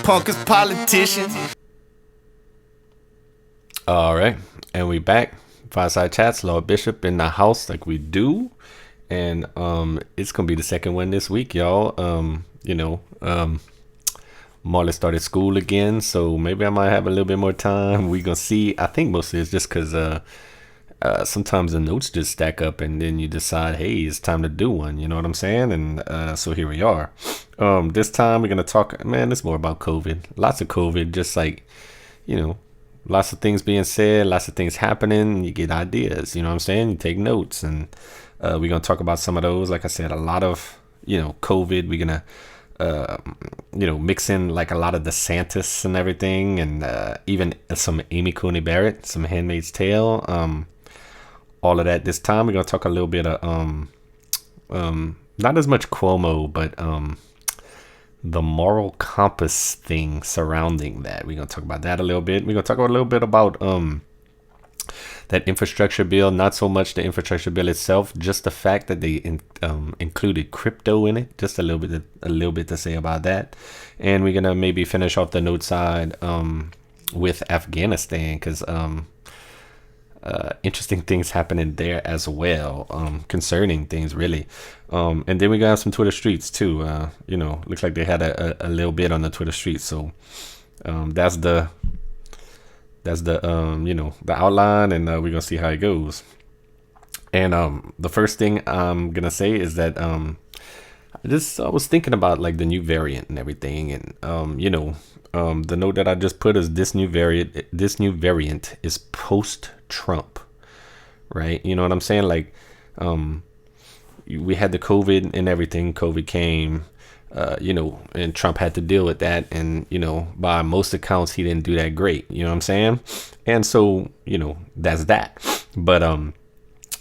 punk as politicians. All right, and we back. Fireside Chats, Lord Bishop in the house like we do. And it's gonna be the second one this week, y'all. Marla started school again, so maybe I might have a little bit more time. We gonna see. I think mostly it's just because sometimes the notes just stack up, and then you decide, hey, it's time to do one. You know what I'm saying? And so here we are. This time we're gonna talk. Man, it's more about COVID. Lots of COVID. Just like, lots of things being said, lots of things happening. You get ideas. You know what I'm saying? You take notes, and we're going to talk about some of those. Like I said, a lot of, COVID. We're going to, mix in like a lot of DeSantis and everything, and even some Coney Barrett, some Handmaid's Tale, all of that. This time we're going to talk a little bit of, not as much Cuomo, but the moral compass thing surrounding that. We're going to talk about that a little bit. We're going to talk a little bit about that infrastructure bill, not so much the infrastructure bill itself, just the fact that they included crypto in it. Just a little bit to say about that. And we're gonna maybe finish off the note side with Afghanistan, because interesting things happening there as well, concerning things really. And then we got some Twitter streets too. Looks like they had a little bit on the Twitter streets. So that's the the outline, and we're gonna see how it goes. And the first thing I'm gonna say is that I was thinking about like the new variant and everything, and the note that I just put is this new variant is post-Trump, right? You know what I'm saying? Like we had the COVID and everything. COVID came. And Trump had to deal with that. And, by most accounts, he didn't do that great. You know what I'm saying? And so, that's that. But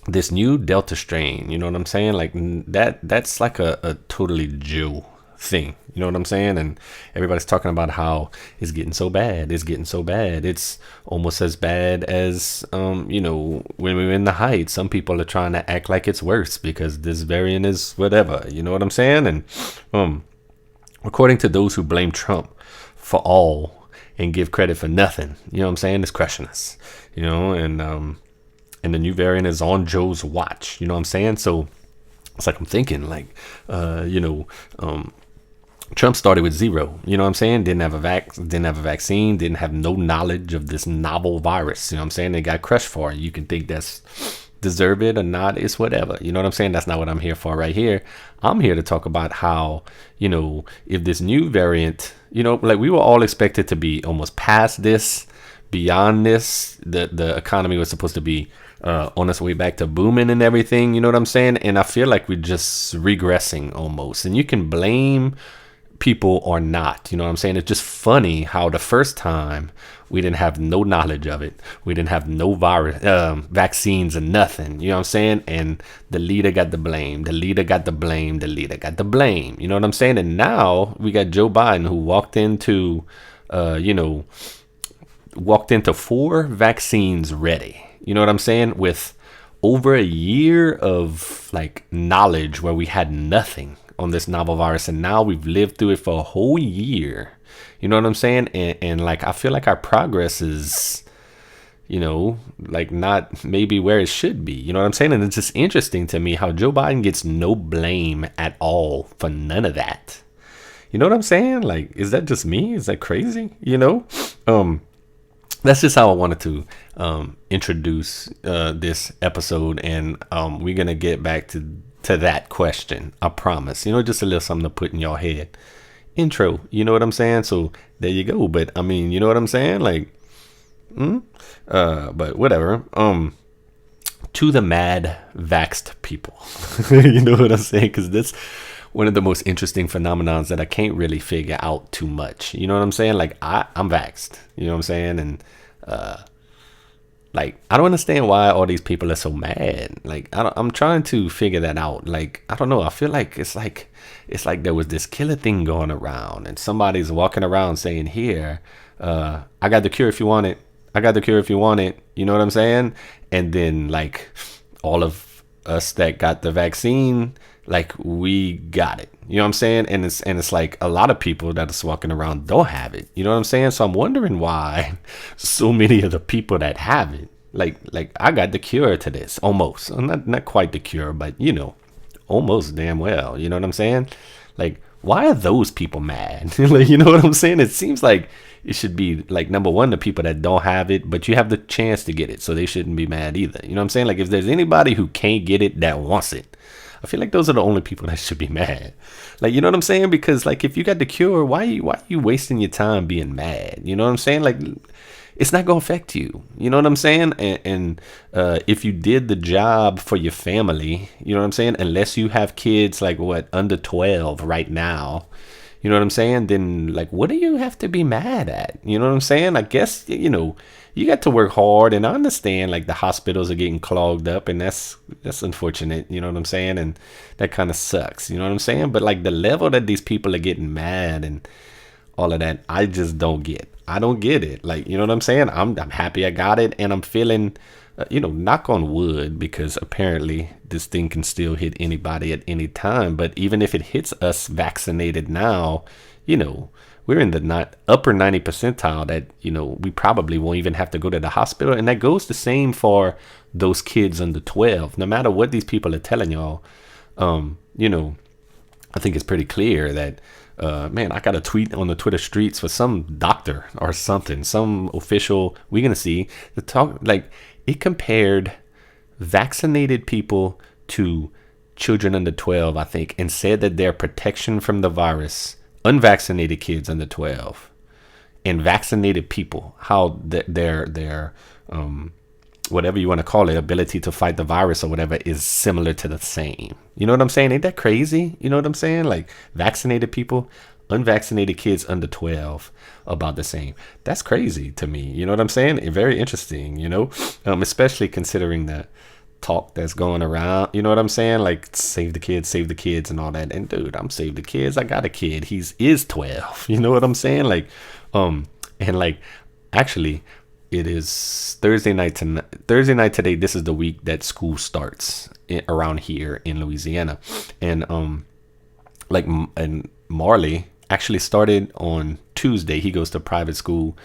this new Delta strain, you know what I'm saying? Like that's like a totally Jew thing. You know what I'm saying? And everybody's talking about how it's getting so bad. It's getting so bad. It's almost as bad as, when we were in the height. Some people are trying to act like it's worse because this variant is whatever. You know what I'm saying? And according to those who blame Trump for all and give credit for nothing, you know what I'm saying? It's crushing us, and the new variant is on Joe's watch. You know what I'm saying? So it's like I'm thinking like, Trump started with zero, you know what I'm saying? Didn't have a vaccine, didn't have no knowledge of this novel virus. You know what I'm saying? They got crushed for it. You can think that's deserve it or not, it's whatever. You know what I'm saying? That's not what I'm here for right here. I'm here to talk about how, if this new variant, like we were all expected to be almost past this, beyond this, the economy was supposed to be on its way back to booming and everything. You know what I'm saying? And I feel like we're just regressing almost. And you can blame people or not, you know what I'm saying? It's just funny how the first time we didn't have no knowledge of it, we didn't have no virus, vaccines and nothing, you know what I'm saying? And the leader got the blame, you know what I'm saying? And now we got Joe Biden, who walked into 4 vaccines ready, you know what I'm saying, with over a year of like knowledge where we had nothing on this novel virus, and now we've lived through it for a whole year. You know what I'm saying? And like I feel like our progress is, like not maybe where it should be. You know what I'm saying? And it's just interesting to me how Joe Biden gets no blame at all for none of that. You know what I'm saying? Like, is that just me? Is that crazy? That's just how I wanted to introduce this episode, and we're gonna get back to that question, I promise. Just a little something to put in your head. Intro, you know what I'm saying? So there you go. But I mean, you know what I'm saying? Like, but whatever. To the mad vaxxed people, you know what I'm saying? Because that's one of the most interesting phenomenons that I can't really figure out too much. You know what I'm saying? Like I'm vaxxed, you know what I'm saying? And like, I don't understand why all these people are so mad. Like, I'm trying to figure that out. Like, I don't know. I feel like it's like there was this killer thing going around, and somebody's walking around saying, "Here, I got the cure if you want it. I got the cure if you want it." You know what I'm saying? And then like all of us that got the vaccine like we got it. You know what I'm saying? And it's like a lot of people that's walking around don't have it. You know what I'm saying? So I'm wondering why so many of the people that have it, like I got the cure to this almost. Not quite the cure, but almost damn well. You know what I'm saying? Like, why are those people mad? Like, you know what I'm saying? It seems like it should be like, number one, the people that don't have it, but you have the chance to get it, so they shouldn't be mad either. You know what I'm saying? Like, if there's anybody who can't get it that wants it, I feel like those are the only people that should be mad. Like, you know what I'm saying? Because like, if you got the cure, why are you wasting your time being mad? You know what I'm saying? Like, it's not gonna affect you. You know what I'm saying? And if you did the job for your family, you know what I'm saying? Unless you have kids like under 12 right now, you know what I'm saying? Then like, what do you have to be mad at? You know what I'm saying? I guess you got to work hard, and I understand like the hospitals are getting clogged up, and that's unfortunate. You know what I'm saying? And that kind of sucks. You know what I'm saying? But like the level that these people are getting mad and all of that, I just don't get. I don't get it. Like, you know what I'm saying? I'm happy I got it, and I'm feeling, knock on wood, because apparently this thing can still hit anybody at any time. But even if it hits us vaccinated now, we're in the upper 90 percentile that, we probably won't even have to go to the hospital. And that goes the same for those kids under 12. No matter what these people are telling y'all, I think it's pretty clear that, man, I got a tweet on the Twitter streets for some doctor or something, some official. We're going to see the talk. Like, it compared vaccinated people to children under 12, I think, and said that their protection from the virus, unvaccinated kids under 12 and vaccinated people, how their whatever you want to call it, ability to fight the virus or whatever, is similar to the same. You know what I'm saying? Ain't that crazy? You know what I'm saying? Like, vaccinated people, unvaccinated kids under 12, about the same. That's crazy to me. You know what I'm saying? Very interesting, especially considering the talk that's going around. You know what I'm saying? Like, save the kids and all that. And dude, I'm save the kids. I got a kid. Is 12. You know what I'm saying? Like, and like, actually, it is Thursday night today. This is the week that school starts around here in Louisiana, and and Marley actually started on Tuesday. He goes to private school.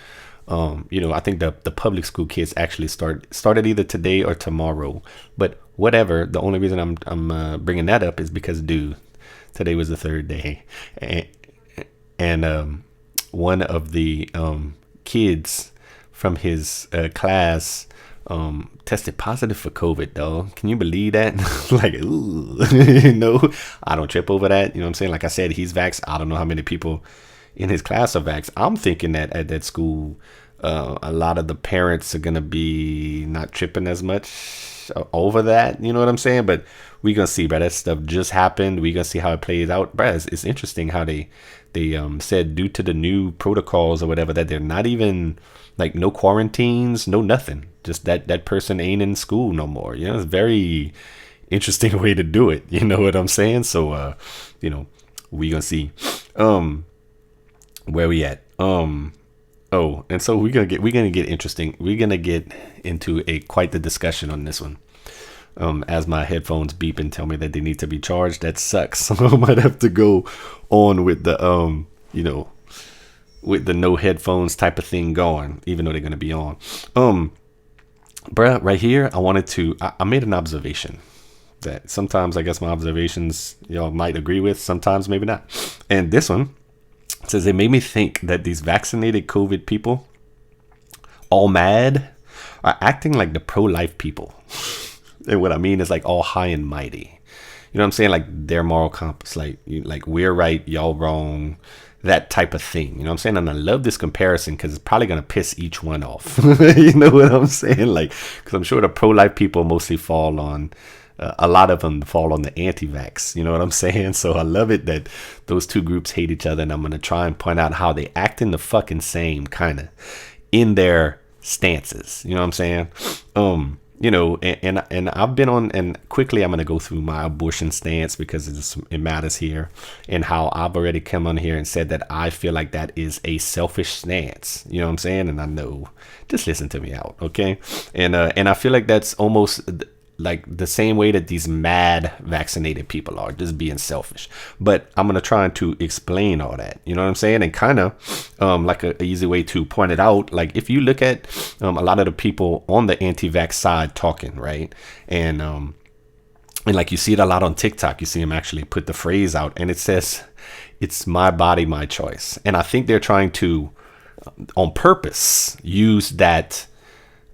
I think the public school kids actually started either today or tomorrow. But whatever. The only reason I'm bringing that up is because, dude, today was the third day, and one of the kids from his class tested positive for COVID, though. Can you believe that? Like, ooh, I don't trip over that. You know what I'm saying? Like I said, he's vaxxed. I don't know how many people in his class are vaxxed. I'm thinking that at that school, a lot of the parents are going to be not tripping as much over that. You know what I'm saying? But we're going to see, bro. That stuff just happened. We're going to see how it plays out. Bro, it's interesting how they said due to the new protocols or whatever that they're not even, like, no quarantines, no nothing. Just that person ain't in school no more. It's very interesting way to do it. You know what I'm saying? So, we gonna see, where we at. And so we're gonna get interesting. We're gonna get into quite the discussion on this one. As my headphones beep and tell me that they need to be charged. That sucks. So I might have to go on with the, with the no headphones type of thing going, even though they're going to be on. Bruh, right here, I made an observation that sometimes I guess my observations y'all might agree with, sometimes maybe not. And this one says, it made me think that these vaccinated COVID people, all mad, are acting like the pro-life people. And what I mean is, like, all high and mighty. You know what I'm saying? Like, their moral compass, like we're right, y'all wrong, that type of thing. You know what I'm saying? And I love this comparison because it's probably going to piss each one off. You know what I'm saying? Like, because I'm sure the pro-life people mostly fall on, a lot of them fall on the anti-vax. You know what I'm saying? So I love it that those two groups hate each other. And I'm going to try and point out how they act in the fucking same kind of in their stances. You know what I'm saying? And I've been on, and quickly I'm going to go through my abortion stance because it matters here, and how I've already come on here and said that I feel like that is a selfish stance. You know what I'm saying? And I know, just listen to me out. Okay. And I feel like that's almost, like the same way that these mad vaccinated people are, just being selfish. But I'm gonna try to explain all that, you know what I'm saying, and kind of like a easy way to point it out. Like if you look at a lot of the people on the anti-vax side talking, right, and like you see it a lot on TikTok, you see them actually put the phrase out, and it says, "It's my body, my choice." And I think they're trying to, on purpose, use that.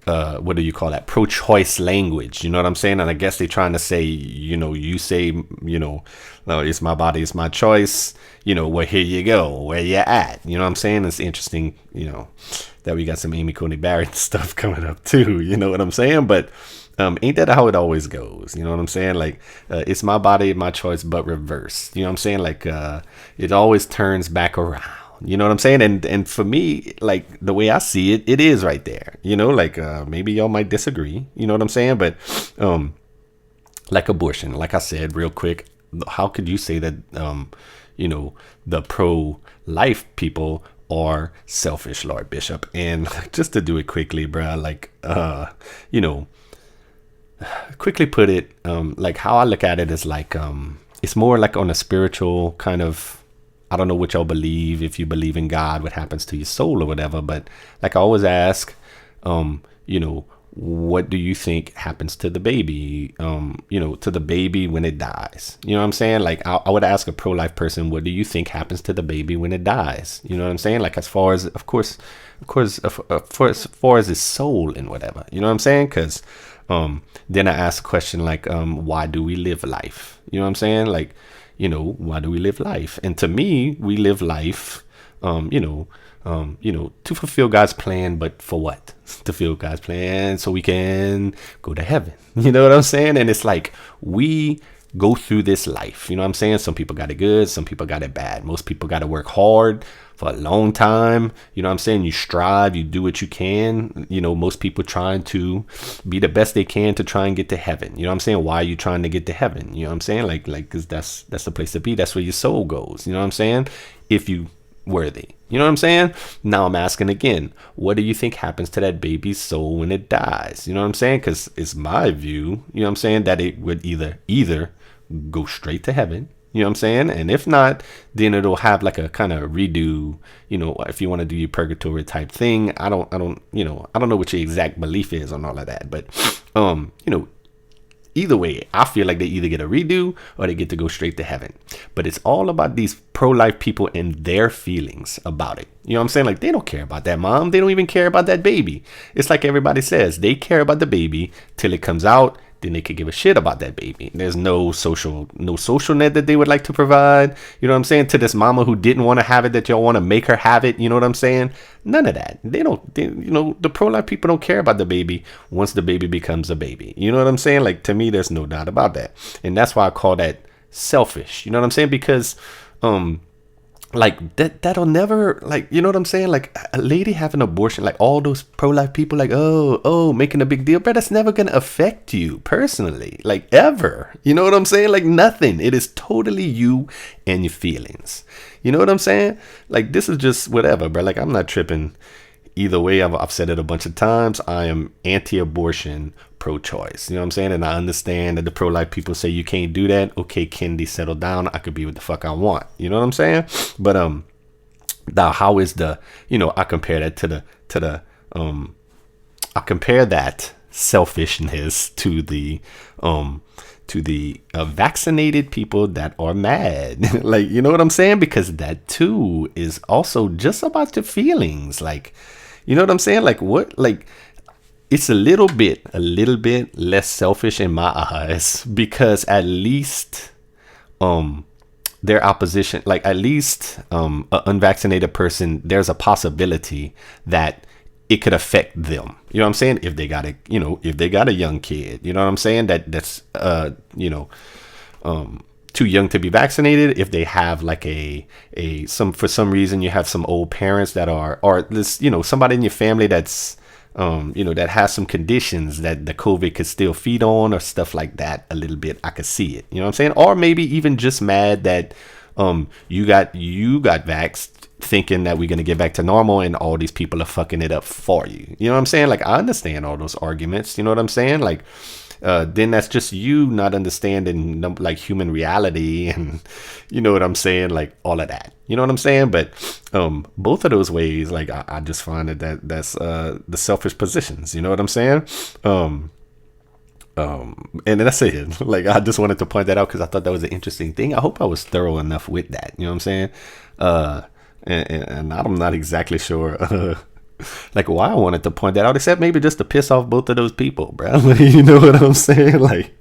What do you call that? Pro-choice language. You know what I'm saying? And I guess they're trying to say, you say, no, it's my body, it's my choice. Well, here you go, where you at. You know what I'm saying? It's interesting, that we got some Amy Coney Barrett stuff coming up too. You know what I'm saying? But ain't that how it always goes? You know what I'm saying? Like, it's my body, my choice, but reverse. You know what I'm saying? Like, it always turns back around. You know what I'm saying? And for me, like the way I see it, it is right there. Like maybe y'all might disagree. You know what I'm saying? But like abortion, like I said, real quick, how could you say that the pro-life people are selfish, Lord Bishop? And just to do it quickly, bruh, like quickly put it, like how I look at it is like it's more like on a spiritual kind of. I don't know what y'all believe. If you believe in God, what happens to your soul or whatever. But like I always ask, what do you think happens to the baby? To the baby when it dies. You know what I'm saying? Like I would ask a pro-life person, what do you think happens to the baby when it dies? You know what I'm saying? Like as far as, of course, as far as his soul and whatever. You know what I'm saying? Because then I ask a question like, why do we live life? You know what I'm saying? Like, why do we live life? And to me, we live life, to fulfill God's plan. But for what? To fulfill God's plan so we can go to heaven. You know what I'm saying? And it's like we go through this life. You know what I'm saying? Some people got it good. Some people got it bad. Most people got to work hard for a long time. You know what I'm saying? You strive, you do what you can. Most people trying to be the best they can to try and get to heaven. You know what I'm saying? Why are you trying to get to heaven? You know what I'm saying? Like, cause that's the place to be. That's where your soul goes. You know what I'm saying? If you worthy. You know what I'm saying? Now I'm asking again, what do you think happens to that baby's soul when it dies? You know what I'm saying? Cause it's my view, you know what I'm saying, that it would either go straight to heaven. You know what I'm saying? And if not, then it'll have like a kind of redo, if you want to do your purgatory type thing. I don't know what your exact belief is on all of that. But, either way, I feel like they either get a redo or they get to go straight to heaven. But it's all about these pro-life people and their feelings about it. You know what I'm saying? Like, they don't care about that mom. They don't even care about that baby. It's like everybody says, they care about the baby till it comes out. Then they could give a shit about that baby. There's no social net that they would like to provide. You know what I'm saying? To this mama who didn't want to have it, that y'all want to make her have it. You know what I'm saying? None of that. The pro-life people don't care about the baby once the baby becomes a baby. You know what I'm saying? Like, to me, there's no doubt about that. And that's why I call that selfish. You know what I'm saying? Because, like that'll never, like, you know what I'm saying? Like a lady having an abortion, like all those pro-life people, like, oh, making a big deal, but that's never gonna affect you personally, like ever. You know what I'm saying? Like nothing. It is totally you and your feelings. You know what I'm saying? Like this is just whatever, bro. Like I'm not tripping either way. I've said it a bunch of times. I am anti-abortion, pro-choice. You know what I'm saying? And I understand that the pro-life people say you can't do that. Okay, Kendi, settle down. I could be what the fuck I want. You know what I'm saying? But now how is the, I compare that to the I compare that selfishness to the vaccinated people that are mad. Like, you know what I'm saying? Because that too is also just about the feelings. Like, you know what I'm saying? Like what? Like it's a little bit less selfish in my eyes, because at least their opposition, like at least an unvaccinated person, there's a possibility that it could affect them. You know what I'm saying? If they got if they got a young kid, you know what I'm saying? That's too young to be vaccinated. If they have like for some reason you have some old parents that are, or this, somebody in your family that's, that has some conditions that the COVID could still feed on or stuff like that a little bit. I could see it. You know what I'm saying? Or maybe even just mad that you got vaxxed, thinking that we're going to get back to normal and all these people are fucking it up for you. You know what I'm saying? Like, I understand all those arguments. You know what I'm saying? Like, then that's just you not understanding like human reality and you know what I'm saying, like all of that. You know what I'm saying? But both of those ways, like I just find that's the selfish positions. You know what I'm saying? And that's it. Like I just wanted to point that out because I thought that was an interesting thing. I hope I was thorough enough with that. You know what I'm saying? And I'm not exactly sure like why I wanted to point that out, except maybe just to piss off both of those people, bro. You know what I'm saying? Like,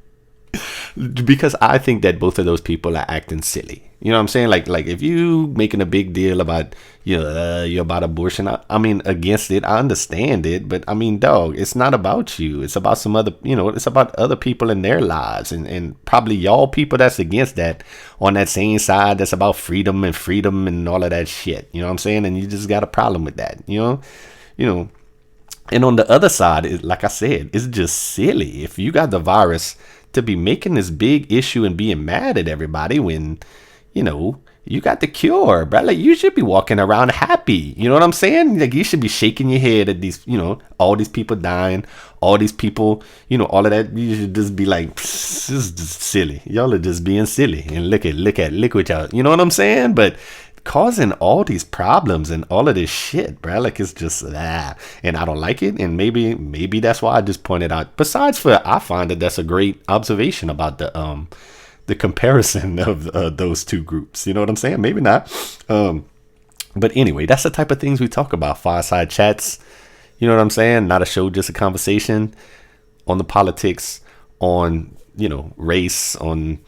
because I think that both of those people are acting silly. You know what I'm saying? Like if you making a big deal about you're about abortion, I mean against it, I understand it, but I mean, dog, it's not about you. It's about some other, it's about other people in their lives, and probably y'all people that's against that on that same side that's about freedom and all of that shit. You know what I'm saying? And you just got a problem with that. You know. And on the other side, like I said, it's just silly if you got the virus to be making this big issue and being mad at everybody when, you got the cure, bro. Like, you should be walking around happy. You know what I'm saying? Like, you should be shaking your head at these, all these people dying, all these people, all of that. You should just be like, this is just silly. Y'all are just being silly. And look what y'all, you know what I'm saying? But causing all these problems and all of this shit, bro. Like, it's just that, and I don't like it. And maybe that's why I just pointed out. Besides, I find that that's a great observation about the comparison of those two groups. You know what I'm saying? Maybe not. But anyway, that's the type of things we talk about. Fireside chats. You know what I'm saying? Not a show, just a conversation on the politics, on race, on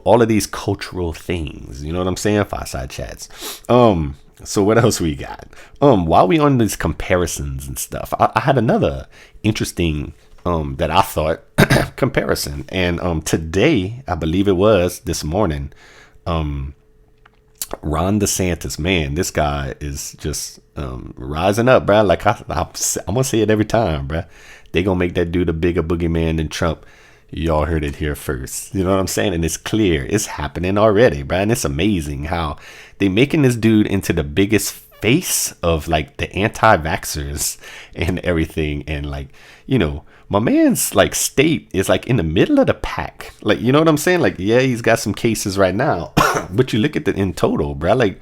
all of these cultural things. You know what I'm saying? Fireside chats. So what else we got? While we on these comparisons and stuff, I had another interesting that I thought comparison. And today, I believe it was this morning, Ron DeSantis, man, this guy is just rising up, bro. Like I'm gonna say it every time, bro. They gonna make that dude a bigger boogeyman than Trump. Y'all heard it here first. You know what I'm saying? And it's clear. It's happening already, bro. And it's amazing how they making this dude into the biggest face of like the anti-vaxxers and everything. And like, my man's like state is like in the middle of the pack. Like, you know what I'm saying? Like, yeah, he's got some cases right now, but you look at the in total, bro, like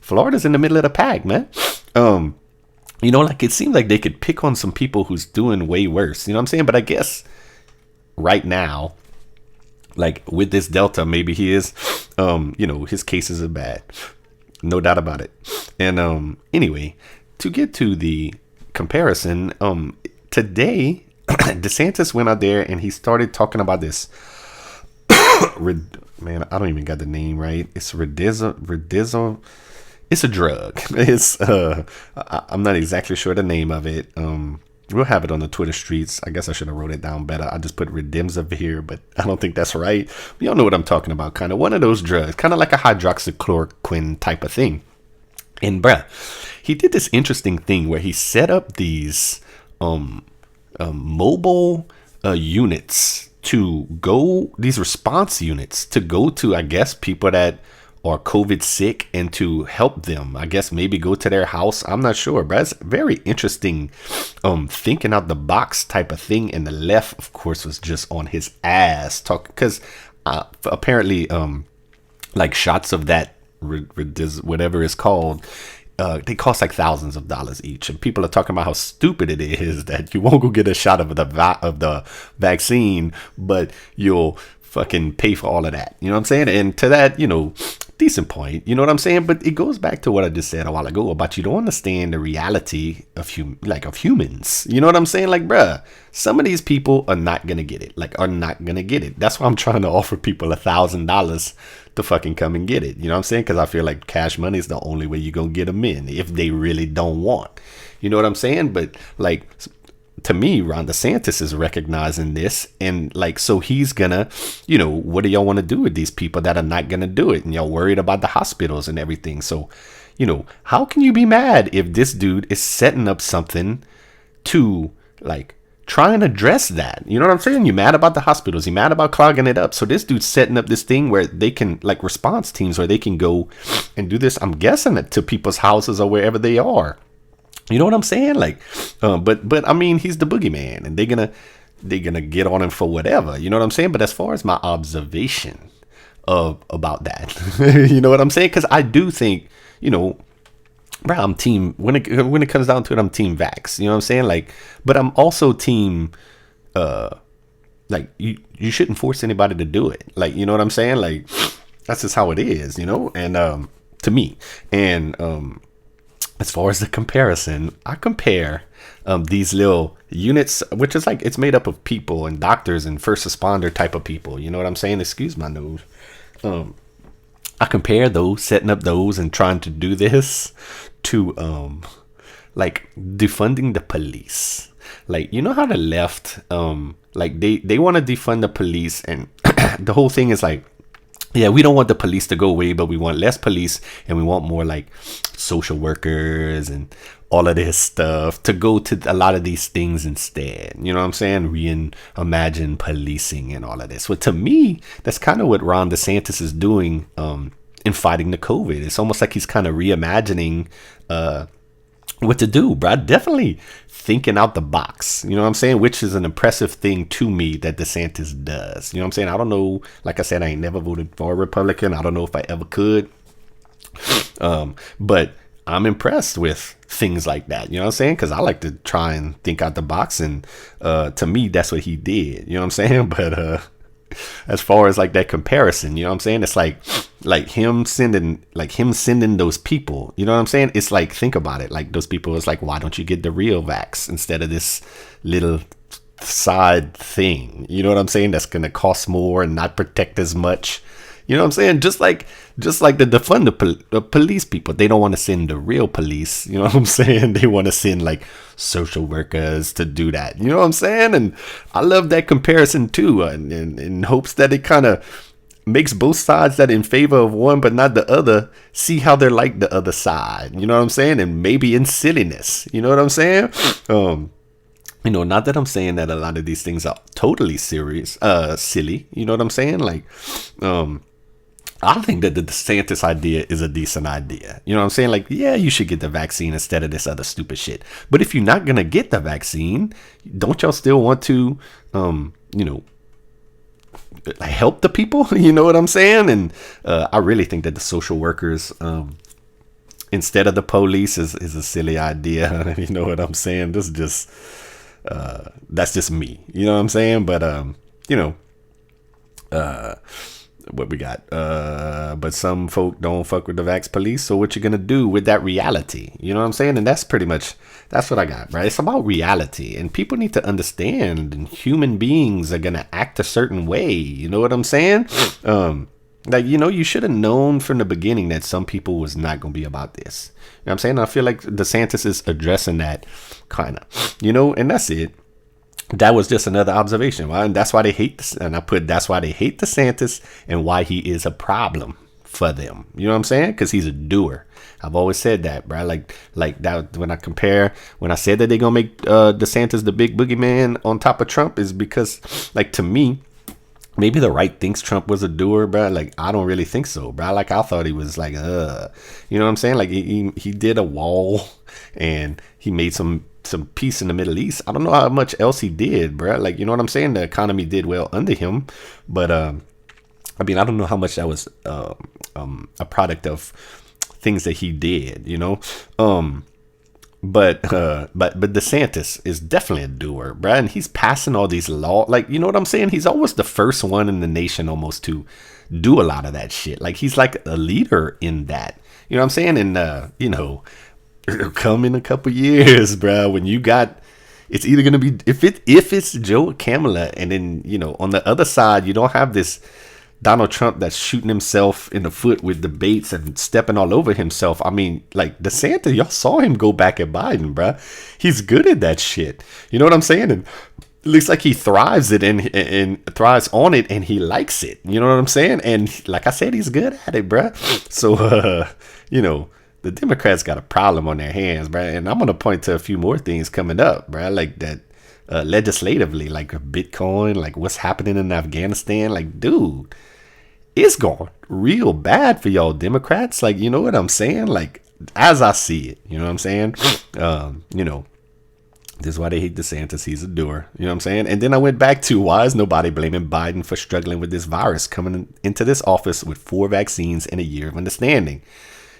Florida's in the middle of the pack, man. Like it seems like they could pick on some people who's doing way worse. You know what I'm saying? But I guess right now, like with this Delta, maybe he is, his cases are bad. No doubt about it. And anyway, to get to the comparison, today, DeSantis went out there and he started talking about this. Man, I don't even got the name right. It's Redizzo. It's a drug. It's I'm not exactly sure the name of it. We'll have it on the Twitter streets. I guess I should have wrote it down better. I just put Redimza here, but I don't think that's right. Y'all know what I'm talking about. Kind of one of those drugs, kind of like a hydroxychloroquine type of thing. And bruh, he did this interesting thing where he set up these mobile units to go, these response units to go to, I guess, people that are COVID sick and to help them, I guess, maybe go to their house. I'm not sure, but it's very interesting thinking out the box type of thing. And the left, of course, was just on his ass talking because apparently like shots of that whatever it's called, they cost like thousands of dollars each, and people are talking about how stupid it is that you won't go get a shot of the vaccine, but you'll fucking pay for all of that. You know what I'm saying? And to that, decent point. You know what I'm saying? But it goes back to what I just said a while ago about you don't understand the reality of humans. You know what I'm saying? Like, bruh, some of these people are not gonna get it. Like, are not gonna get it. That's why I'm trying to offer people $1,000 to fucking come and get it. You know what I'm saying? Because I feel like cash money is the only way you're gonna get them in if they really don't want. You know what I'm saying? But like, to me, Ron DeSantis is recognizing this, and like, so he's gonna, what do y'all want to do with these people that are not gonna do it? And y'all worried about the hospitals and everything. So, how can you be mad if this dude is setting up something to like try and address that? You know what I'm saying? You're mad about the hospitals. You're mad about clogging it up. So this dude's setting up this thing where they can, like, response teams where they can go and do this. I'm guessing it to people's houses or wherever they are. You know what I'm saying? Like, but I mean, he's the boogeyman, and they're gonna they're gonna get on him for whatever. You know what I'm saying? But as far as my observation of about that, you know what I'm saying? Because I do think, you know, bro, I'm team when it comes down to it, I'm team vax. You know what I'm saying? Like, but I'm also team like you shouldn't force anybody to do it. Like, you know what I'm saying? Like, that's just how it is, you know? And to me. And as far as the comparison, I compare these little units, which is like, it's made up of people and doctors and first responder type of people. You know what I'm saying? Excuse my nose. I compare those, setting up those and trying to do this to like defunding the police. Like, you know how the left, like they want to defund the police, and the whole thing is like, yeah, we don't want the police to go away, but we want less police and we want more like social workers and all of this stuff to go to a lot of these things instead. You know what I'm saying? Reimagine policing and all of this. Well, to me, that's kind of what Ron DeSantis is doing in fighting the COVID. It's almost like he's kind of reimagining what to do, bro. Definitely thinking out the box, you know what I'm saying, which is an impressive thing to me that DeSantis does. You know what I'm saying? I don't know, like I said, I ain't never voted for a Republican. I don't know if I ever could, but I'm impressed with things like that. You know what I'm saying? Because I like to try and think out the box, and to me, that's what he did. You know what I'm saying? But as far as like that comparison, you know what I'm saying? It's like him sending those people, you know what I'm saying? It's like, think about it. Like, those people, it's like, why don't you get the real vax instead of this little side thing? You know what I'm saying? That's going to cost more and not protect as much. You know what I'm saying? Just like the defund the police people, they don't want to send the real police. You know what I'm saying? They want to send like social workers to do that. You know what I'm saying? And I love that comparison too, and in hopes that it kind of makes both sides that in favor of one but not the other see how they're like the other side. You know what I'm saying? And maybe in silliness. You know what I'm saying? You know, not that I'm saying that a lot of these things are totally serious, silly. You know what I'm saying? Like, I think that the DeSantis idea is a decent idea. You know what I'm saying? Like, yeah, you should get the vaccine instead of this other stupid shit. But if you're not going to get the vaccine, don't y'all still want to, you know, help the people? You know what I'm saying? And I really think that the social workers, instead of the police, is a silly idea. You know what I'm saying? This is just, that's just me. You know what I'm saying? But, you know, what we got, but some folk don't fuck with the vax police, so what you gonna do with that reality? You know what I'm saying? And that's pretty much, that's what I got, right? It's about reality, and people need to understand, and human beings are gonna act a certain way. You know what I'm saying? Like, you know, you should have known from the beginning that some people was not gonna be about this. You know what I'm saying? I feel like DeSantis is addressing that, kind of, you know, and that's it. That was just another observation, right? And that's why they hate this. And that's why they hate DeSantis and why he is a problem for them. You know what I'm saying? Because he's a doer. I've always said that, bro. Like that when I said that they're gonna make DeSantis the big boogeyman on top of Trump, is because, like, to me, maybe the right thinks Trump was a doer, bro. Like, I don't really think so, bro. Like, I thought he was like, you know what I'm saying? Like, he did a wall and he made some peace in the Middle East. I don't know how much else he did, bro. Like, you know what I'm saying? The economy did well under him, but I mean, I don't know how much that was a product of things that he did, you know. But DeSantis is definitely a doer, bro, and he's passing all these laws. Like, you know what I'm saying? He's always the first one in the nation almost to do a lot of that shit. Like, he's like a leader in that. You know what I'm saying? And you know, come in a couple years, bro, when you got, it's either gonna be, if it's Joe or Kamala, and then, you know, on the other side you don't have this Donald Trump that's shooting himself in the foot with debates and stepping all over himself. I mean, like, DeSantis, y'all saw him go back at Biden, bro. He's good at that shit. You know what I'm saying? And it looks like he thrives it and thrives on it, and he likes it. You know what I'm saying? And like I said, he's good at it, bro. So, you know, the Democrats got a problem on their hands, bro. And I'm going to point to a few more things coming up, bro. Like that, legislatively, like Bitcoin, like what's happening in Afghanistan. Like, dude, it's going real bad for y'all Democrats. Like, you know what I'm saying? Like, as I see it, you know what I'm saying? You know, This is why they hate DeSantis. He's a doer. You know what I'm saying? And then I went back to, why is nobody blaming Biden for struggling with this virus, coming into this office with 4 vaccines and a year of understanding?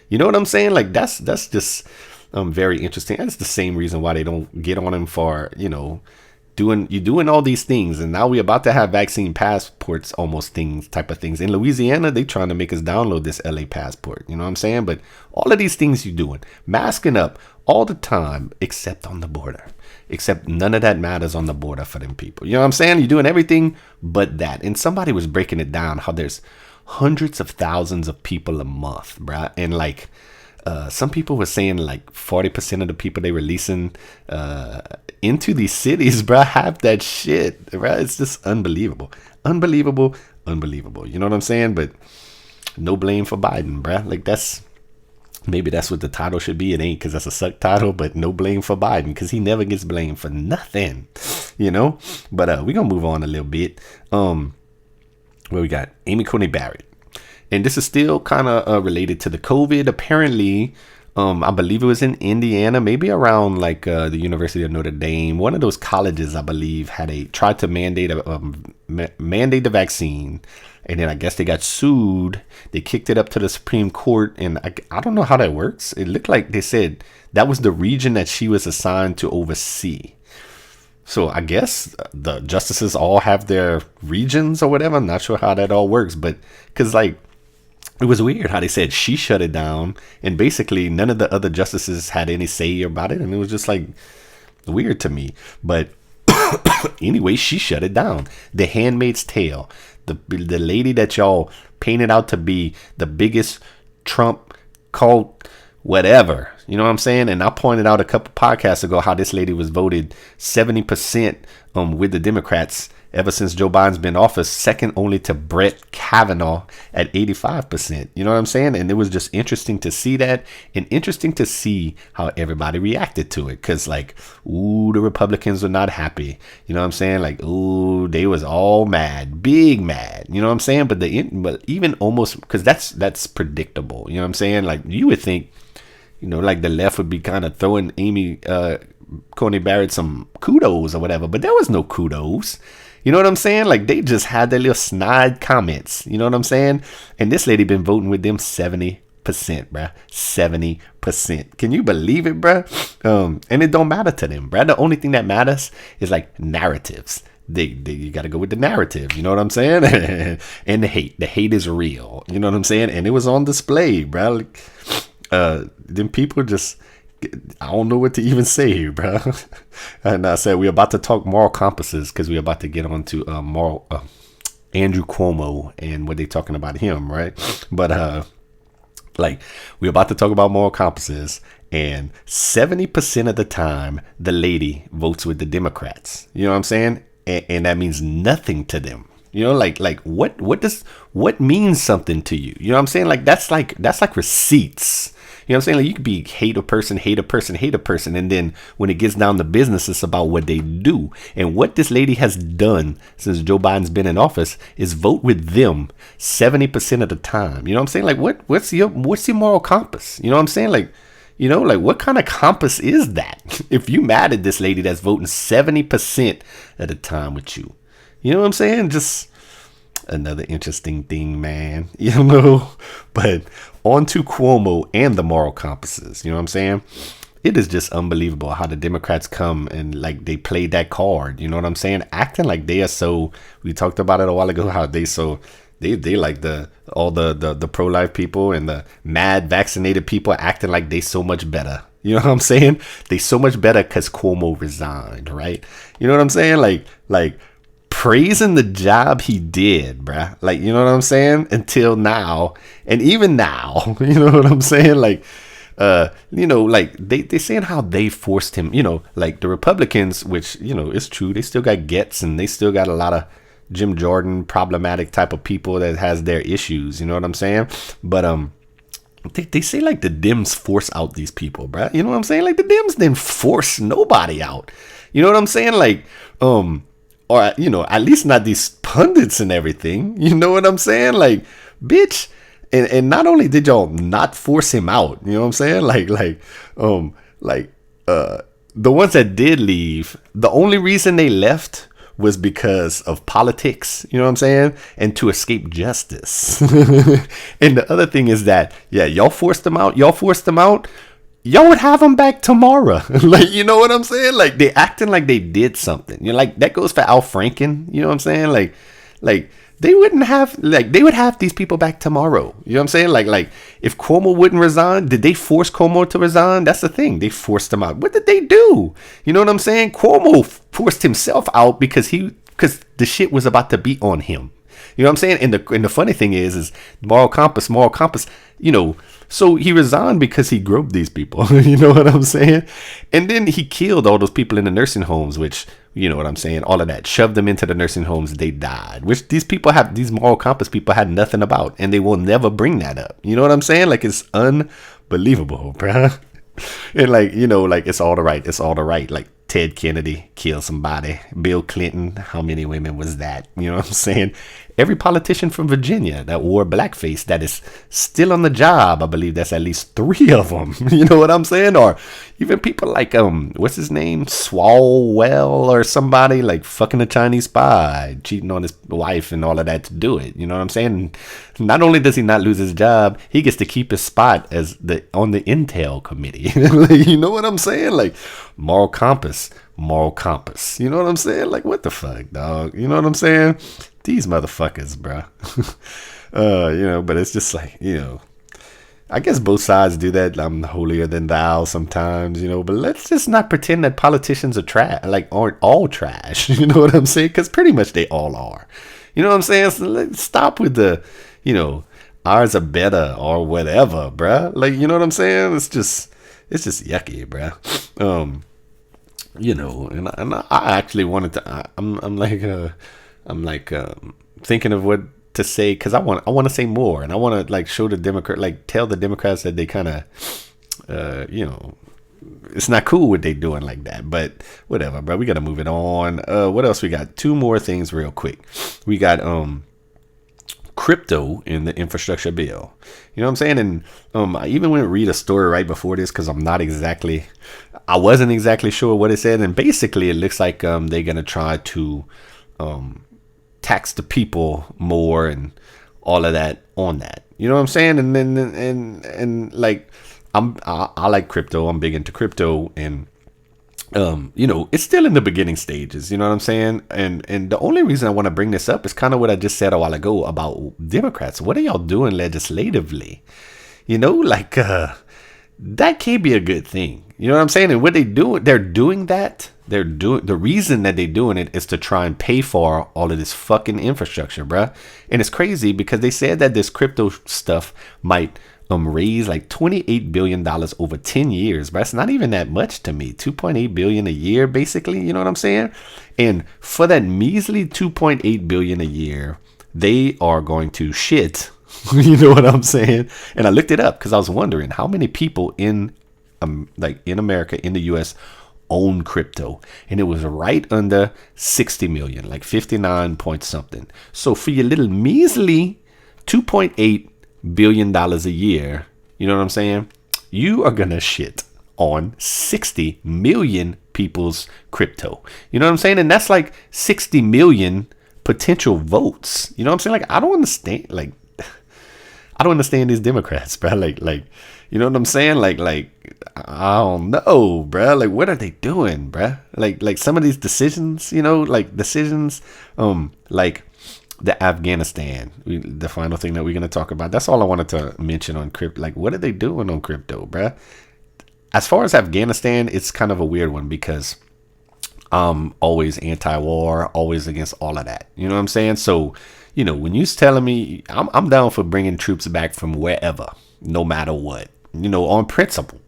You know what I'm saying? Like, that's just very interesting. That's the same reason why they don't get on him for, doing all these things. And now we're about to have vaccine passports, almost type of things. In Louisiana, they trying to make us download this LA passport. You know what I'm saying? But all of these things you're doing, masking up all the time, except on the border. Except none of that matters on the border for them people. You know what I'm saying? You're doing everything but that. And somebody was breaking it down, how there's hundreds of thousands of people a month, bruh. And like, some people were saying like 40% of the people they releasing into these cities, bruh, have that shit, bruh. It's just unbelievable. Unbelievable. You know what I'm saying? But no blame for Biden, bruh. Like, maybe that's what the title should be. It ain't, because that's a suck title, but no blame for Biden, because he never gets blamed for nothing, But we're going to move on a little bit. Where we got Amy Coney Barrett. And this is still kind of related to the COVID. Apparently, I believe it was in Indiana, maybe around like the University of Notre Dame. One of those colleges, I believe, tried to mandate the vaccine. And then I guess they got sued. They kicked it up to the Supreme Court. And I don't know how that works. It looked like they said that was the region that she was assigned to oversee. So I guess the justices all have their regions or whatever. I'm not sure how that all works. But because like, it was weird how they said she shut it down. And basically none of the other justices had any say about it. And it was just like weird to me. But anyway, she shut it down. The Handmaid's Tale. The lady that y'all painted out to be the biggest Trump cult, whatever. You know what I'm saying? And I pointed out a couple podcasts ago how this lady was voted 70% with the Democrats ever since Joe Biden's been in office, second only to Brett Kavanaugh at 85%. You know what I'm saying? And it was just interesting to see that, and interesting to see how everybody reacted to it. Because like, ooh, the Republicans were not happy. You know what I'm saying? Like, ooh, they was all mad, big mad. You know what I'm saying? But even almost, because that's predictable. You know what I'm saying? Like, you would think, like the left would be kind of throwing Amy Coney Barrett some kudos or whatever, but there was no kudos. You know what I'm saying? Like, they just had their little snide comments. You know what I'm saying? And this lady been voting with them 70%, bruh. 70%. Can you believe it, bruh? And it don't matter to them, bruh. The only thing that matters is like narratives. You got to go with the narrative. You know what I'm saying? And the hate. The hate is real. You know what I'm saying? And it was on display, bruh. Like, then people just, I don't know what to even say here, bro. And I said we're about to talk moral compasses, because we're about to get on to Andrew Cuomo and what they talking about him, right? But like, we're about to talk about moral compasses, and 70% of the time the lady votes with the Democrats. You know what I'm saying? And that means nothing to them. Like what means something to you? You know what I'm saying? Like, that's like receipts. You know what I'm saying? Like, you could be hate a person. And then when it gets down to business, it's about what they do. And what this lady has done since Joe Biden's been in office is vote with them 70% of the time. You know what I'm saying? Like, what's your moral compass? You know what I'm saying? Like, like, what kind of compass is that? If you mad at this lady that's voting 70% of the time with you. You know what I'm saying? Just another interesting thing, man. But on to Cuomo and the moral compasses. You know what I'm saying? It is just unbelievable how the Democrats come and like they play that card. You know what I'm saying? Acting like they are so. We talked about it a while ago. How they like all the pro-life people and the mad vaccinated people acting like they so much better. You know what I'm saying? They so much better because Cuomo resigned, right? You know what I'm saying? Like. Praising the job he did, bruh. Like, you know what I'm saying? Until now. And even now, you know what I'm saying? Like, like they saying how they forced him, like the Republicans, which, it's true. They still got gets, and they still got a lot of Jim Jordan problematic type of people that has their issues. You know what I'm saying? But, they say like the Dems force out these people, bruh. You know what I'm saying? Like, the Dems didn't force nobody out. You know what I'm saying? Like, or, at least not these pundits and everything. You know what I'm saying? Like, bitch. And not only did y'all not force him out, you know what I'm saying? the ones that did leave, the only reason they left was because of politics, you know what I'm saying? And to escape justice. And the other thing is that, yeah, y'all forced them out. Y'all would have them back tomorrow. Like, you know what I'm saying? Like, they acting like they did something. You know, like, that goes for Al Franken. You know what I'm saying? Like, they wouldn't have, like, they would have these people back tomorrow. You know what I'm saying? Like, if Cuomo wouldn't resign, did they force Cuomo to resign? That's the thing. They forced him out. What did they do? You know what I'm saying? Cuomo forced himself out because the shit was about to be on him. You know what I'm saying? And the funny thing is moral compass, you know, so he resigned because he groped these people. You know what I'm saying? And then he killed all those people in the nursing homes, which, you know what I'm saying? All of that. Shoved them into the nursing homes. They died, which these moral compass people had nothing about. And they will never bring that up. You know what I'm saying? Like, it's unbelievable, bruh. And like, you know, like, it's all the right. It's all the right. Like, Ted Kennedy killed somebody. Bill Clinton, how many women was that? You know what I'm saying? Every politician from Virginia that wore blackface that is still on the job, I believe that's at least 3 of them. You know what I'm saying? Or even people like, what's his name? Swalwell or somebody, like fucking a Chinese spy, cheating on his wife and all of that to do it. You know what I'm saying? Not only does he not lose his job, he gets to keep his spot on the Intel committee. You know what I'm saying? Like, moral compass. You know what I'm saying? Like, what the fuck, dog? You know what I'm saying? These motherfuckers, bro. You know, but it's just like, you know, I guess both sides do that. I'm holier than thou sometimes, you know, but let's just not pretend that politicians are aren't all trash. You know what I'm saying? Because pretty much they all are. You know what I'm saying? So let's stop with the, you know, ours are better or whatever, bruh. Like, you know what I'm saying? It's just yucky, bruh. You know, and I actually wanted to. I'm thinking of what to say because I want to say more, and I want to like show the Democrat, like tell the Democrats that they kind of, you know, it's not cool what they doing like that. But whatever, bro. We gotta move it on. What else we got? 2 more things real quick. We got crypto in the infrastructure bill. You know what I'm saying? And I even went to read a story right before this because I wasn't exactly sure what it said. And basically it looks like they're gonna try to tax the people more and all of that on that. You know what I'm saying? And then and like I like crypto. I'm big into crypto, and you know, it's still in the beginning stages, you know what I'm saying? And the only reason I want to bring this up is kind of what I just said a while ago about Democrats. What are y'all doing legislatively? You know, like that can't be a good thing. You know what I'm saying? And what they do, they're doing that. The reason that they're doing it is to try and pay for all of this fucking infrastructure, bruh. And it's crazy because they said that this crypto stuff might raise like $28 billion over 10 years, but it's not even that much to me. $2.8 billion a year, basically. You know what I'm saying? And for that measly $2.8 billion a year, they are going to shit. You know what I'm saying? And I looked it up because I was wondering how many people in America, in the US, own crypto, and it was right under 60 million, like 59 point something. So for your little measly $2.8 billion a year, you know what I'm saying, you are gonna shit on 60 million people's crypto. You know what I'm saying? And that's like 60 million potential votes. You know what I'm saying? Like, I don't understand these Democrats, bro. Like, you know what I'm saying? Like, I don't know, bro. Like, what are they doing, bro? Like some of these decisions, you know, like the Afghanistan, the final thing that we're going to talk about. That's all I wanted to mention on crypto. Like, what are they doing on crypto, bro? As far as Afghanistan, it's kind of a weird one because I'm always anti-war, always against all of that. You know what I'm saying? So, you know, when you're telling me, I'm down for bringing troops back from wherever, no matter what, you know, on principle.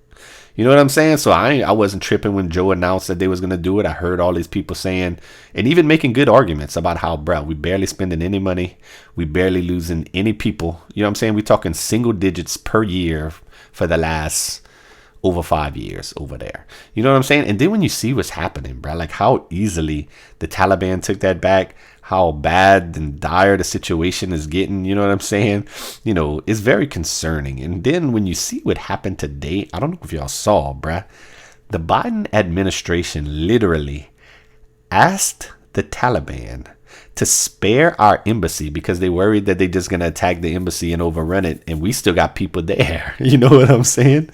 You know what I'm saying? So I wasn't tripping when Joe announced that they was going to do it. I heard all these people saying, and even making good arguments about how, bro, we barely spending any money. We barely losing any people. You know what I'm saying? We're talking single digits per year for the last over 5 years over there. You know what I'm saying? And then when you see what's happening, bro, like how easily the Taliban took that back, how bad and dire the situation is getting, you know what I'm saying? You know, it's very concerning. And then when you see what happened today, I don't know if y'all saw, bruh, the Biden administration literally asked the Taliban to spare our embassy because they worried that they're just going to attack the embassy and overrun it. And we still got people there. You know what I'm saying?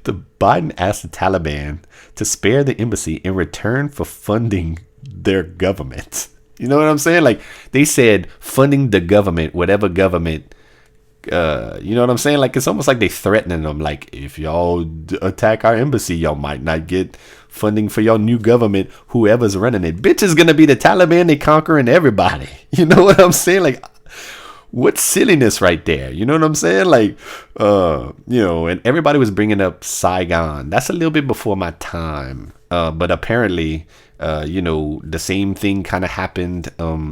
The Biden asked the Taliban to spare the embassy in return for funding their government. You know what I'm saying? Like, they said funding the government, whatever government, you know what I'm saying? Like, it's almost like they threatening them. Like, if y'all attack our embassy, y'all might not get funding for your new government, whoever's running it. Bitch, is gonna be the Taliban. They conquering everybody. You know what I'm saying? Like, what silliness right there. You know what I'm saying? Like, you know, and everybody was bringing up Saigon. That's a little bit before my time. But apparently, you know, the same thing kind of happened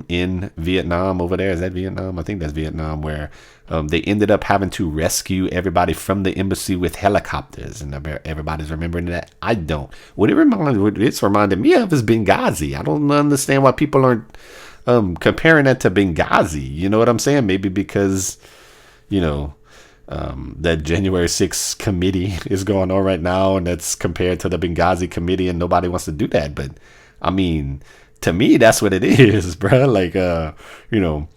in Vietnam over there. Is that Vietnam? I think that's Vietnam, where they ended up having to rescue everybody from the embassy with helicopters. And everybody's remembering that. I don't. What it's reminded me of is Benghazi. I don't understand why people aren't comparing that to Benghazi. You know what I'm saying? Maybe because, you know, that January 6th committee is going on right now, and that's compared to the Benghazi committee, and nobody wants to do that. But I mean, to me, that's what it is, bro. Like, you know,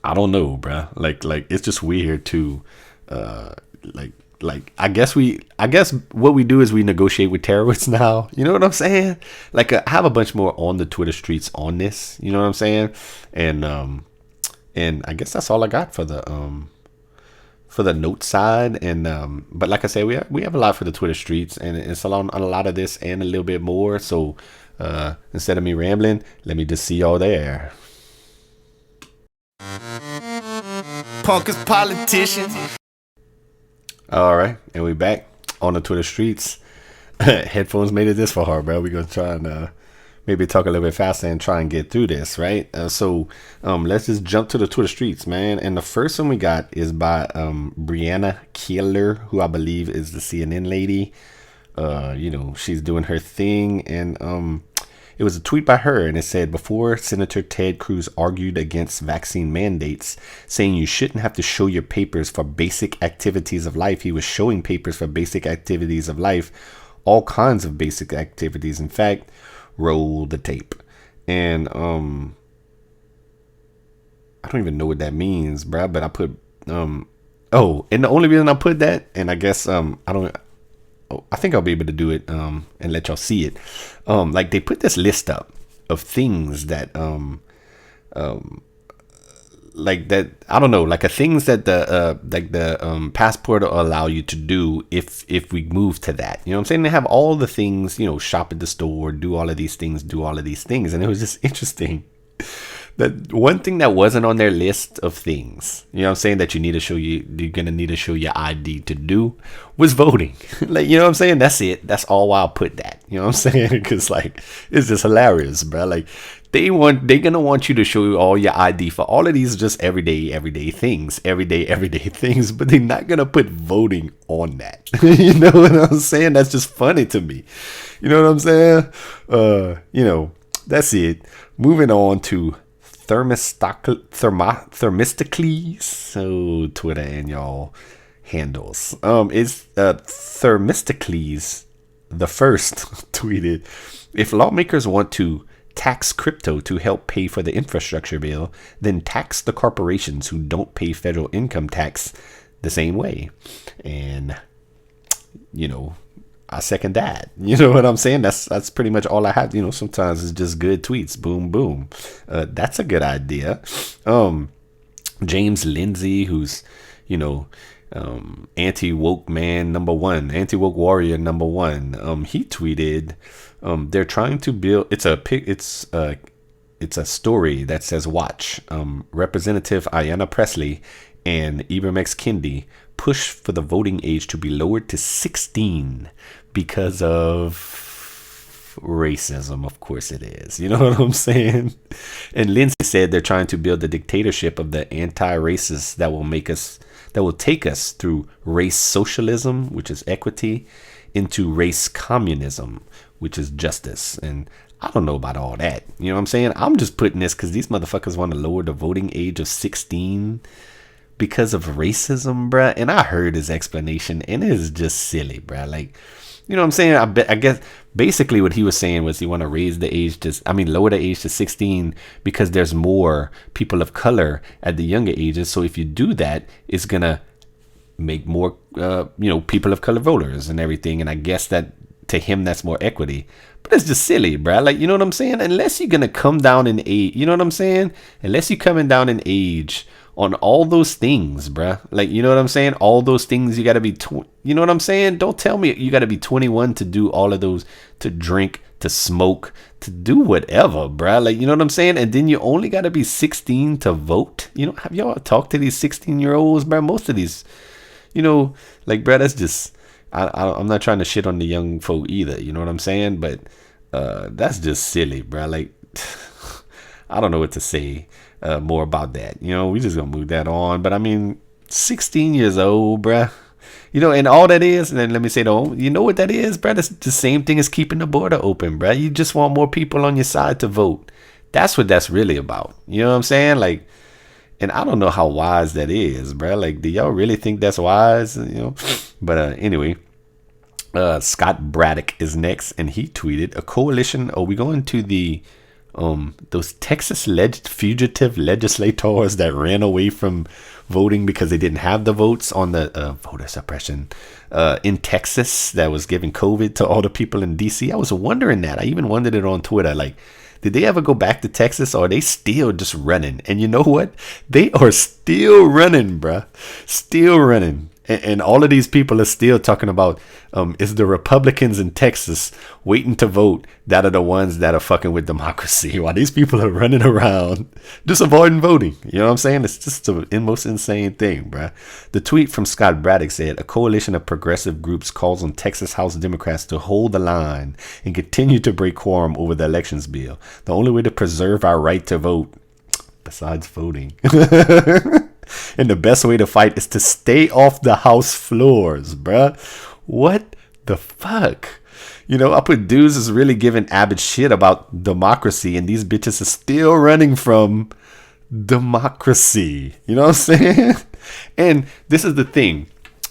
I don't know, bro. Like it's just weird to, like I guess what we do is we negotiate with terrorists now. You know what I'm saying? Like, I have a bunch more on the Twitter streets on this. You know what I'm saying? And I guess that's all I got for the note side. And but like I said, we have a lot for the Twitter streets, and it's a lot of this and a little bit more. So instead of me rambling, let me just see y'all there. Punkers politicians. All right, and we back on the Twitter streets. Headphones made it this far, bro. We're gonna try and maybe talk a little bit faster and try and get through this, right? So let's just jump to the Twitter streets, man. And the first one we got is by Brianna Keilar, who I believe is the CNN lady. You know, she's doing her thing, and it was a tweet by her, and it said, before Senator Ted Cruz argued against vaccine mandates, saying you shouldn't have to show your papers for basic activities of life, he was showing papers for basic activities of life, all kinds of basic activities. In fact, roll the tape. And I don't even know what that means, bruh, but I put and the only reason I put that, and I guess I think I'll be able to do it and let y'all see it. Like, they put this list up of things that like that, I don't know, like things that the passport will allow you to do if we move to that. You know what I'm saying? They have all the things, you know, shop at the store, do all of these things. And it was just interesting that one thing that wasn't on their list of things, you know what I'm saying, that you're gonna need to show your ID to do, was voting. Like, you know what I'm saying? That's it. That's all why I put that. You know what I'm saying? Because, like, it's just hilarious, bro. Like, they're gonna want you to show all your ID for all of these just everyday things, but they're not gonna put voting on that. You know what I'm saying? That's just funny to me. You know what I'm saying? You know, that's it. Moving on to Thermistocles. So Twitter and y'all handles. Is Thermistocles the first tweeted, if lawmakers want to tax crypto to help pay for the infrastructure bill, then tax the corporations who don't pay federal income tax the same way. And, you know, I second that. You know what I'm saying? That's pretty much all I have. You know, sometimes it's just good tweets. Boom, boom. That's a good idea. James Lindsay, who's, you know, anti-woke man number one, anti-woke warrior number one. He tweeted, they're trying to build. It's a story that says, watch, Representative Ayanna Pressley and Ibram X. Kendi push for the voting age to be lowered to 16 because of racism. Of course it is. You know what I'm saying? And Lindsay said they're trying to build a dictatorship of the anti-racists that will take us through race socialism, which is equity, into race communism, which is justice. And I don't know about all that. You know what I'm saying? I'm just putting this because these motherfuckers want to lower the voting age of 16 because of racism, bruh. And I heard his explanation, and it is just silly, bruh. Like, You know what I'm saying? I guess basically what he was saying was he want to raise the age to, lower the age to 16 because there's more people of color at the younger ages. So if you do that, it's gonna make more, people of color voters and everything. And I guess that to him that's more equity. But it's just silly, bro. Like, you know what I'm saying? Unless you're gonna come down in age, you know what I'm saying? Unless you're coming down in age on all those things, bruh. Like, you know what I'm saying? All those things you got to be, you know what I'm saying? Don't tell me you got to be 21 to do all of those, to drink, to smoke, to do whatever, bruh. Like, you know what I'm saying? And then you only got to be 16 to vote. You know, have y'all talked to these 16-year-olds, bruh? Most of these, like, bruh, that's just, I'm not trying to shit on the young folk either. You know what I'm saying? But that's just silly, bruh. Like, I don't know what to say more about that. We just gonna move that on. But 16 years old, bruh. And all that is, and then let me say though, you know what that is, bruh? That's the same thing as keeping the border open, bruh. You just want more people on your side to vote. That's what that's really about. You know what I'm saying? Like, and I don't know how wise that is, bruh. Like, do y'all really think that's wise? But anyway. Scott Braddock is next, and he tweeted, a coalition. Are we going to the those Texas fugitive legislators that ran away from voting because they didn't have the votes on the voter suppression in Texas that was giving COVID to all the people in DC? I was wondering that. I even wondered it on Twitter. Like, did they ever go back to Texas, or are they still just running? And you know what? They are still running, bruh. Still running. And all of these people are still talking about is the Republicans in Texas waiting to vote that are the ones that are fucking with democracy, while these people are running around just avoiding voting. You know what I'm saying? It's just the most insane thing, bruh. The tweet from Scott Braddock said, a coalition of progressive groups calls on Texas House Democrats to hold the line and continue to break quorum over the elections bill. The only way to preserve our right to vote, besides voting, and the best way to fight is to stay off the House floors, bruh. What the fuck? I put dudes is really giving Abbott shit about democracy, and these bitches are still running from democracy. You know what I'm saying? And this is the thing.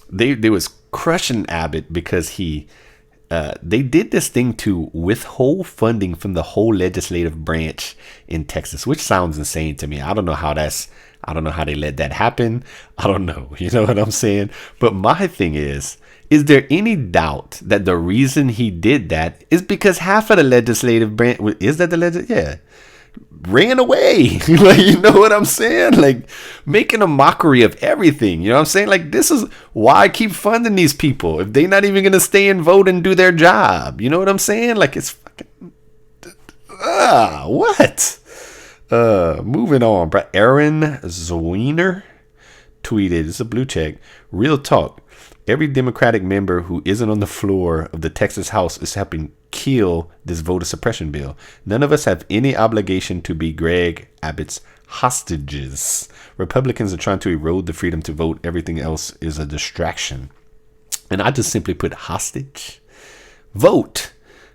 They was crushing Abbott because they did this thing to withhold funding from the whole legislative branch in Texas, which sounds insane to me. I don't know how they let that happen. I don't know. You know what I'm saying? But my thing is there any doubt that the reason he did that is because half of the legislative branch, ran away? Like, you know what I'm saying? Like, making a mockery of everything. You know what I'm saying? Like, this is why I keep funding these people if they're not even going to stay and vote and do their job. You know what I'm saying? Like, it's fucking what? Moving on, bro. Aaron Zwiener tweeted, it's a blue check, real talk. Every Democratic member who isn't on the floor of the Texas House is helping kill this voter suppression bill. None of us have any obligation to be Greg Abbott's hostages. Republicans are trying to erode the freedom to vote. Everything else is a distraction. And I just simply put hostage. Vote.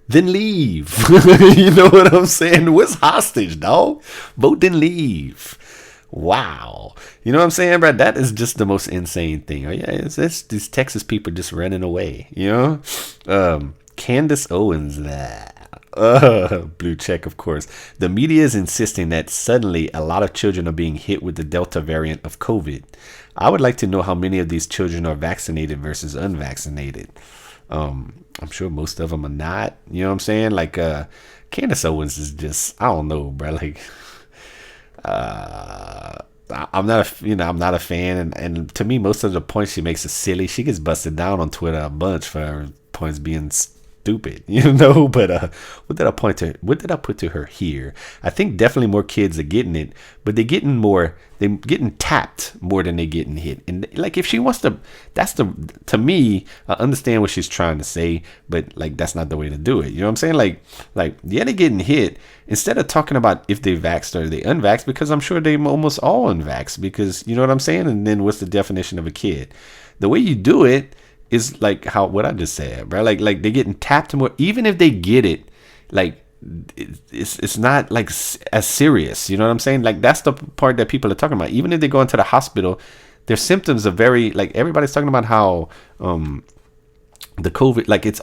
Then leave. You know what I'm saying? What's hostage, dog? Vote, then leave. Wow. You know what I'm saying, bro? That is just the most insane thing. Oh, yeah, it's these Texas people just running away, Candace Owens, blue check, of course. The media is insisting that suddenly a lot of children are being hit with the Delta variant of COVID. I would like to know how many of these children are vaccinated versus unvaccinated. I'm sure most of them are not. You know what I'm saying? Like, Candace Owens is just, I don't know, bro. Like, I'm not a fan, and to me, most of the points she makes is silly. She gets busted down on Twitter a bunch for her points being stupid, But what did I put to her here? I think definitely more kids are getting it, but they're getting tapped more than they're getting hit. And like, if she wants to, to me, I understand what she's trying to say, but like, that's not the way to do it. You know what I'm saying? Like, yeah, they're getting hit. Instead of talking about if they vaxxed or they unvaxxed, because I'm sure they're almost all unvaxxed, because you know what I'm saying? And then what's the definition of a kid? The way you do it is like what I just said, bro. Like they're getting tapped more, even if they get it, like it's not like as serious. You know what I'm saying? Like, that's the part that people are talking about. Even if they go into the hospital, their symptoms are very, like, everybody's talking about how the COVID, like it's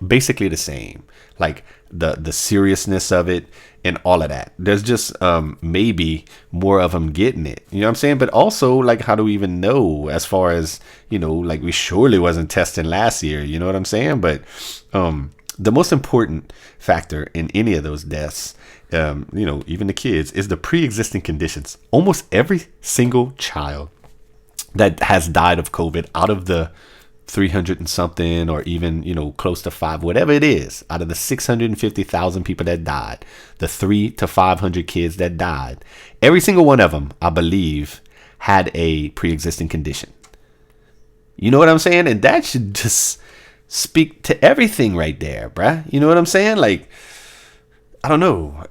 basically the same. Like the seriousness of it and all of that. There's just maybe more of them getting it. You know what I'm saying? But also, like, how do we even know? As far as, you know, like, we surely wasn't testing last year. You know what I'm saying? But the most important factor in any of those deaths, you know, even the kids, is the pre-existing conditions. Almost every single child that has died of COVID, out of the 300 and something, or even, you know, close to 5, whatever it is, out of the 650,000 people that died, the 300 to 500 kids that died, every single one of them, I believe, had a pre-existing condition. You know what I'm saying? And that should just speak to everything right there, bruh. You know what I'm saying? Like, I don't know.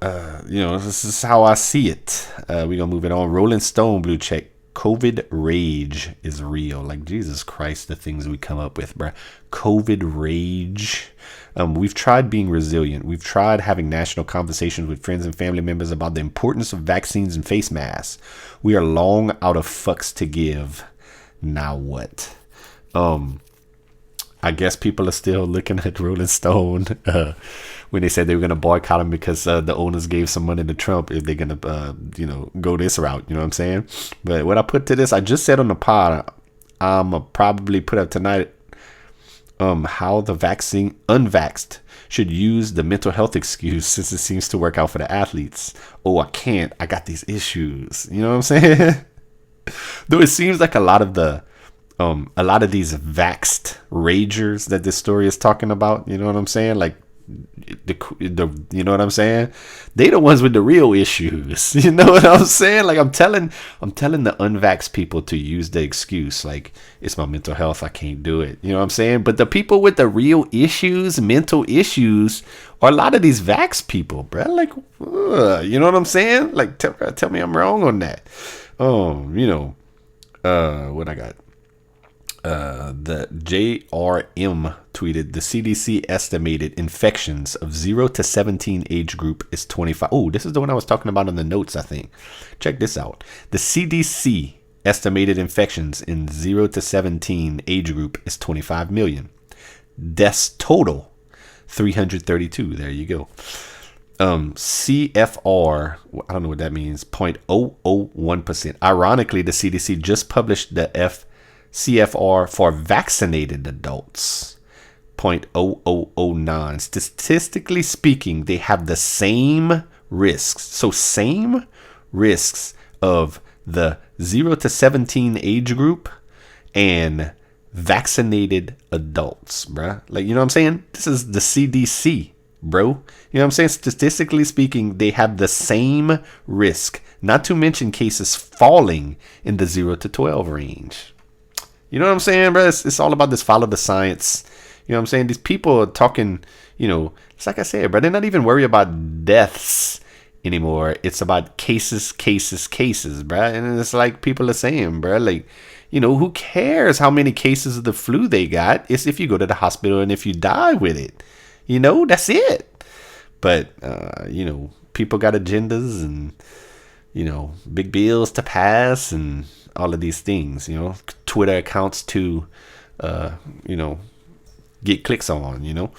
You know, this is how I see it. We're going to move it on. Rolling Stone blue check. COVID rage is real. Like, Jesus Christ, the things we come up with, bruh. COVID rage. We've tried being resilient. We've tried having national conversations with friends and family members about the importance of vaccines and face masks. We are long out of fucks to give. Now what? I guess people are still looking at Rolling Stone when they said they were going to boycott him because the owners gave some money to Trump if they're going to, you know, go this route. You know what I'm saying? But what I put to this, I just said on the pod, I'm probably put up tonight how the unvaxxed should use the mental health excuse since it seems to work out for the athletes. Oh, I can't. I got these issues. You know what I'm saying? Though it seems like a lot of these vaxxed ragers that this story is talking about, you know what I'm saying? Like, the you know what I'm saying? They the ones with the real issues. You know what I'm saying? Like, I'm telling the unvaxxed people to use the excuse, like, it's my mental health, I can't do it. You know what I'm saying? But the people with the real issues, mental issues, are a lot of these vax people, bro. Like, you know what I'm saying? Like, tell me I'm wrong on that. You know, what I got? The JRM tweeted, the CDC estimated infections of 0 to 17 age group is 25. Oh, this is the one I was talking about in the notes, I think. Check this out. The CDC estimated infections in 0 to 17 age group is 25 million. Deaths total, 332. There you go. CFR, I don't know what that means, 0.001%. Ironically, the CDC just published the CFR for vaccinated adults, 0.0009. Statistically speaking, they have the same risks. So same risks of the 0 to 17 age group and vaccinated adults, bruh. Like, you know what I'm saying? This is the CDC, bro. You know what I'm saying? Statistically speaking, they have the same risk, not to mention cases falling in the 0 to 12 range. You know what I'm saying, bro? It's all about this follow the science. You know what I'm saying? These people are talking, you know, it's like I said, bro, they're not even worried about deaths anymore. It's about cases, bro. And it's like people are saying, bro, like, you know, who cares how many cases of the flu they got? It's if you go to the hospital and if you die with it. You know, that's it. But, you know, people got agendas and, you know, big bills to pass and all of these things, you know, Twitter accounts to, you know, get clicks on, you know.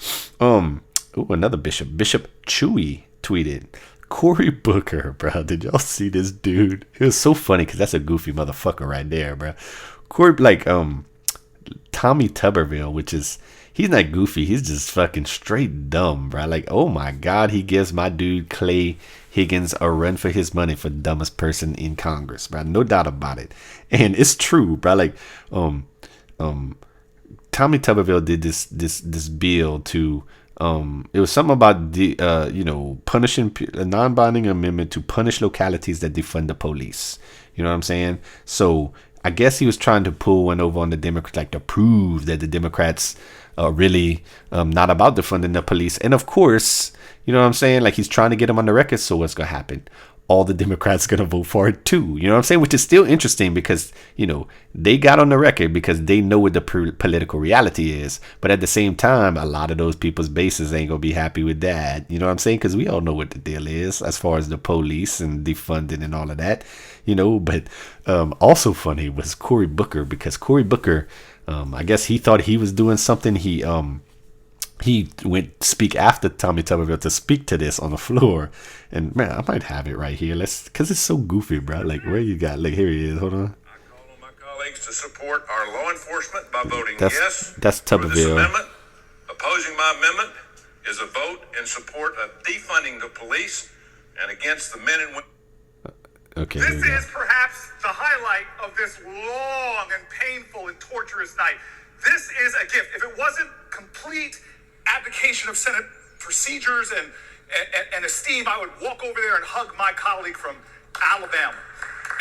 Another Bishop Chewy tweeted, Cory Booker, bro. Did y'all see this dude? It was so funny because that's a goofy motherfucker right there, bro. Cory, like, Tommy Tuberville, which is, he's not goofy. He's just fucking straight dumb, bro. Like, oh my God, he gives my dude Clay Higgins a run for his money for dumbest person in Congress, bro. No doubt about it. And it's true, bro. Like, Tommy Tuberville did this bill to, it was something about the, you know, punishing a non-binding amendment to punish localities that defund the police. You know what I'm saying? So I guess he was trying to pull one over on the Democrats, like to prove that the Democrats are really not about defunding the police. And of course, you know what I'm saying? Like, he's trying to get them on the record. So what's going to happen? All the Democrats going to vote for it too. You know what I'm saying? Which is still interesting because, you know, they got on the record because they know what the political reality is. But at the same time, a lot of those people's bases ain't going to be happy with that. You know what I'm saying? Because we all know what the deal is as far as the police and defunding and all of that, you know. But also funny was Cory Booker, because Cory Booker I guess he thought he was doing something. He went speak after Tommy Tuberville to speak to this on the floor. And man, I might have it right here. Cause it's so goofy, bro. Like where you got? Like here he is. Hold on. I call on my colleagues to support our law enforcement by voting That's yes for this Tuberville. amendment. Opposing my amendment is a vote in support of defunding the police and against the men and women. Okay. This is perhaps the highlight of this long and painful and torturous night. This is a gift. If it wasn't complete abdication of Senate procedures and esteem, I would walk over there and hug my colleague from Alabama.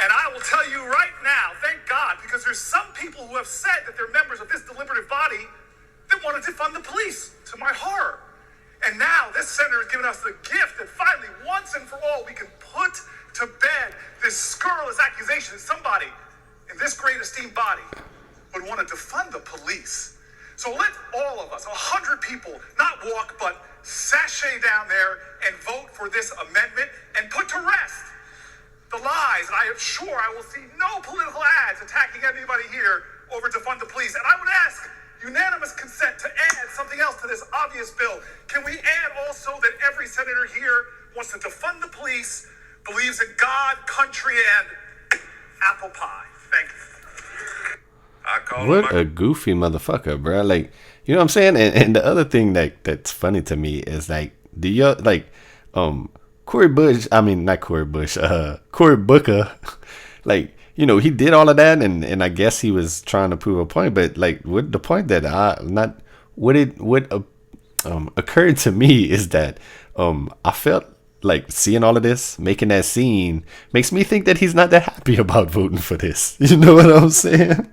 And I will tell you right now, thank God, because there's some people who have said that they're members of this deliberative body that want to defund the police, to my horror. And now this senator has given us the gift that finally, once and for all, we can put to bed this scurrilous accusation that somebody in this great esteemed body would want to defund the police. So let all of us, 100 people, not walk, but sashay down there and vote for this amendment and put to rest the lies. And I am sure I will see no political ads attacking anybody here over defund the police. And I would ask unanimous consent to add something else to this obvious bill. Can we add also that every senator here wants to defund the police, believes in God, country, and apple pie? Thank you. What a goofy motherfucker, bro. Like, you know what I'm saying? And the other thing that's funny to me is like, Cory Booker, like, you know, he did all of that, and I guess he was trying to prove a point, but like, what the point that occurred to me is that I felt like seeing all of this, making that scene, makes me think that he's not that happy about voting for this. You know what I'm saying?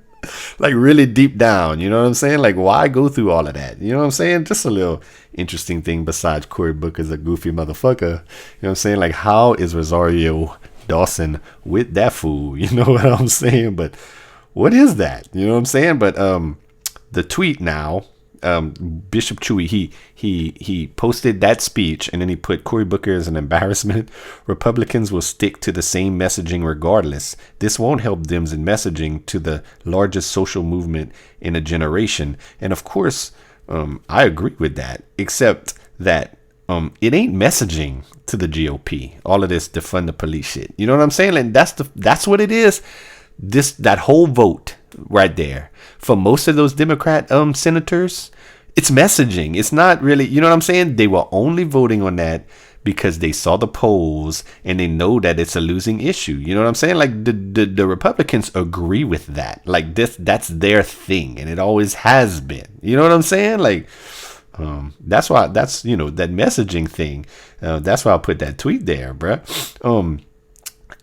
Like really deep down, you know what I'm saying? Like why go through all of that? You know what I'm saying? Just a little interesting thing besides Cory Booker's a goofy motherfucker. You know what I'm saying? Like how is Rosario Dawson with that fool? You know what I'm saying? But what is that? You know what I'm saying? But the tweet now, Bishop Chewy, he posted that speech and then he put Cory Booker as an embarrassment. Republicans will stick to the same messaging regardless. This won't help them in messaging to the largest social movement in a generation. And of course, I agree with that, except that it ain't messaging to the GOP. All of this defund the police shit. You know what I'm saying? And that's what it is. That whole vote right there for most of those Democrat senators, it's messaging. It's not really, you know what I'm saying? They were only voting on that because they saw the polls and they know that it's a losing issue. You know what I'm saying? Like the Republicans agree with that. Like that's their thing, and it always has been. You know what I'm saying? Like that's why that messaging thing. That's why I put that tweet there, bruh.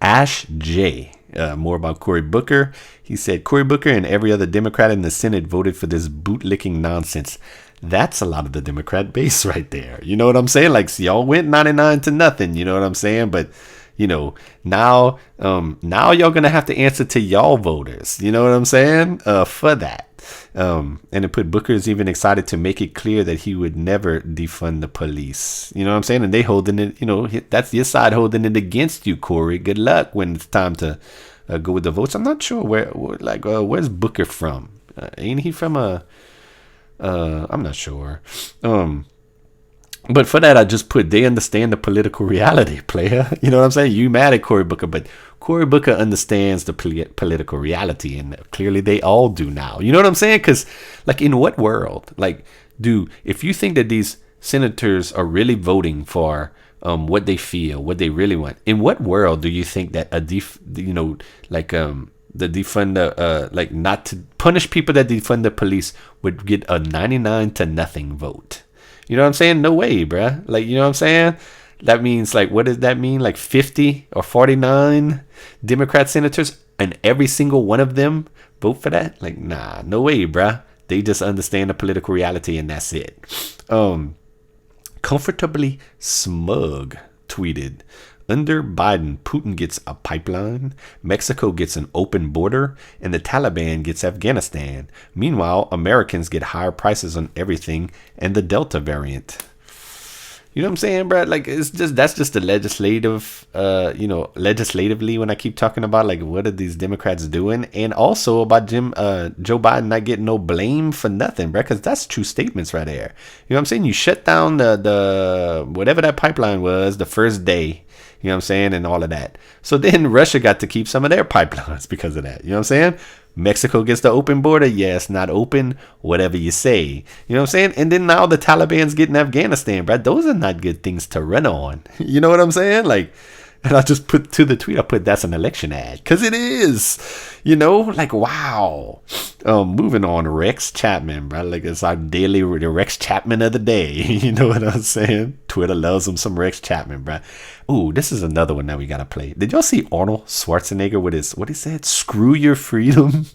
Ash J. More about Cory Booker. He said, Cory Booker and every other Democrat in the Senate voted for this bootlicking nonsense. That's a lot of the Democrat base right there. You know what I'm saying? Like, y'all went 99-0. You know what I'm saying? But, you know, now y'all going to have to answer to y'all voters. You know what I'm saying? For that. And it put Booker is even excited to make it clear that he would never defund the police. You know what I'm saying? And they holding it, you know, that's your side holding it against you, Cory. Good luck when it's time to go with the votes. I'm not sure where's Booker from? Ain't he from I'm not sure. But for that, I just put, they understand the political reality, player. You know what I'm saying? You mad at Cory Booker, but Cory Booker understands the political reality, and clearly they all do now. You know what I'm saying? Because, like, in what world? Like, if you think that these senators are really voting for what they feel, what they really want, in what world do you think that the defund, like, not to punish people that defund the police would get a 99-0 vote? You know what I'm saying? No way, bruh. Like, you know what I'm saying? That means, like, what does that mean? Like 50 or 49 Democrat senators and every single one of them vote for that? Like, nah, no way, bruh. They just understand the political reality and that's it. Comfortably Smug tweeted, under Biden, Putin gets a pipeline, Mexico gets an open border, and the Taliban gets Afghanistan. Meanwhile, Americans get higher prices on everything and the Delta variant. You know what I'm saying, bro? Like, it's just, that's just the legislative, legislatively, when I keep talking about, like, what are these Democrats doing? And also about Joe Biden not getting no blame for nothing, bro, because that's true statements right there. You know what I'm saying? You shut down the whatever that pipeline was the first day, you know what I'm saying, and all of that. So then Russia got to keep some of their pipelines because of that. You know what I'm saying? Mexico gets the open border. Yes, not open. Whatever you say. You know what I'm saying? And then now the Taliban's getting Afghanistan, bro. Those are not good things to run on. You know what I'm saying? Like, and I just put to the tweet, I put that's an election ad. Because it is. You know? Like, wow. Moving on, Rex Chapman, bro. Like, it's our daily the Rex Chapman of the day. You know what I'm saying? Twitter loves him some Rex Chapman, bro. Ooh, this is another one that we gotta play. Did y'all see Arnold Swarzenegger with his, what he said? Screw your freedom.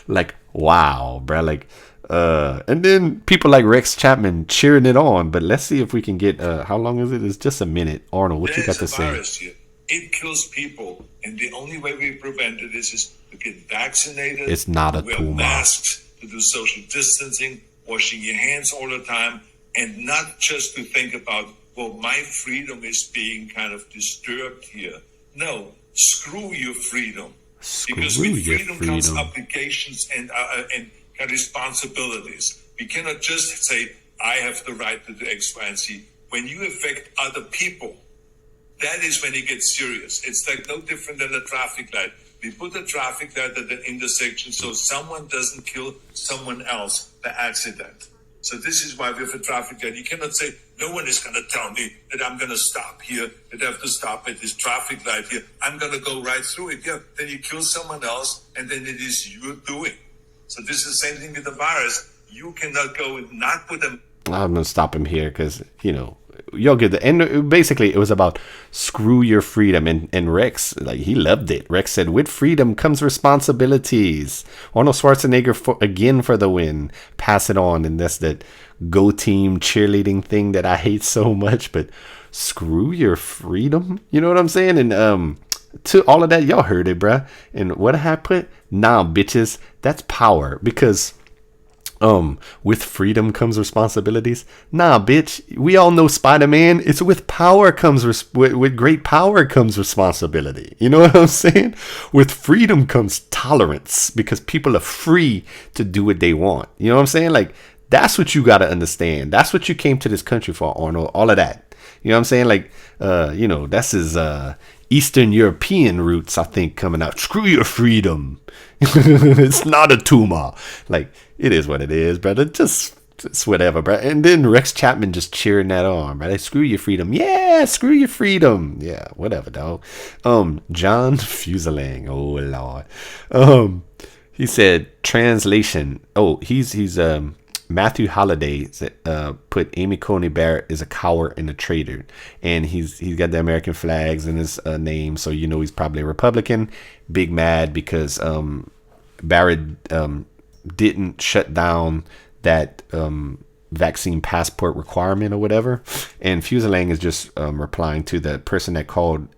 Like, wow, bro. Like, and then people like Rex Chapman cheering it on. But let's see if we can get, how long is it? It's just a minute. Arnold, what you got to say? Here. It kills people. And the only way we prevent it is to get vaccinated. It's not a wear tumor. Masks, to do social distancing, washing your hands all the time, and not just to think about, well, my freedom is being kind of disturbed here. No, screw your freedom. Because with freedom comes obligations and responsibilities. We cannot just say, I have the right to do X, Y, and Z. When you affect other people, that is when it gets serious. It's like no different than a traffic light. We put a traffic light at the intersection so someone doesn't kill someone else by accident. So this is why we have a traffic light. You cannot say, no one is going to tell me that I'm going to stop here, that I have to stop at this traffic light here. I'm going to go right through it. Yeah, then you kill someone else, and then it is your doing. So this is the same thing with the virus. You cannot go and not put them. I'm going to stop him here because, y'all get the end. Basically, it was about screw your freedom. And Rex, like, he loved it. Rex said, with freedom comes responsibilities. Arnold Schwarzenegger again for the win. Pass it on. And that's that go team cheerleading thing that I hate so much. But screw your freedom. You know what I'm saying? And to all of that, y'all heard it, bruh. And what I put? Nah, bitches. That's power. Because with freedom comes responsibilities. Nah, bitch. We all know Spider-Man. It's with power comes with great power comes responsibility. You know what I'm saying? With freedom comes tolerance because people are free to do what they want. You know what I'm saying? Like, that's what you got to understand. That's what you came to this country for, Arnold. All of that. You know what I'm saying? Like, that's his Eastern European roots, I think, coming out. Screw your freedom. It's not a tumor. Like, it is what it is, brother. It's whatever, bro. And then Rex Chapman just cheering that on, right? Like, screw your freedom. Yeah, screw your freedom. Yeah, whatever, dog. John Fuselang. Oh, Lord. He said, translation. Oh, he's Matthew Holliday put Amy Coney Barrett is a coward and a traitor, and he's got the American flags in his name, so he's probably a Republican. Big mad because Barrett didn't shut down that vaccine passport requirement or whatever, and Fuselang is just replying to the person that called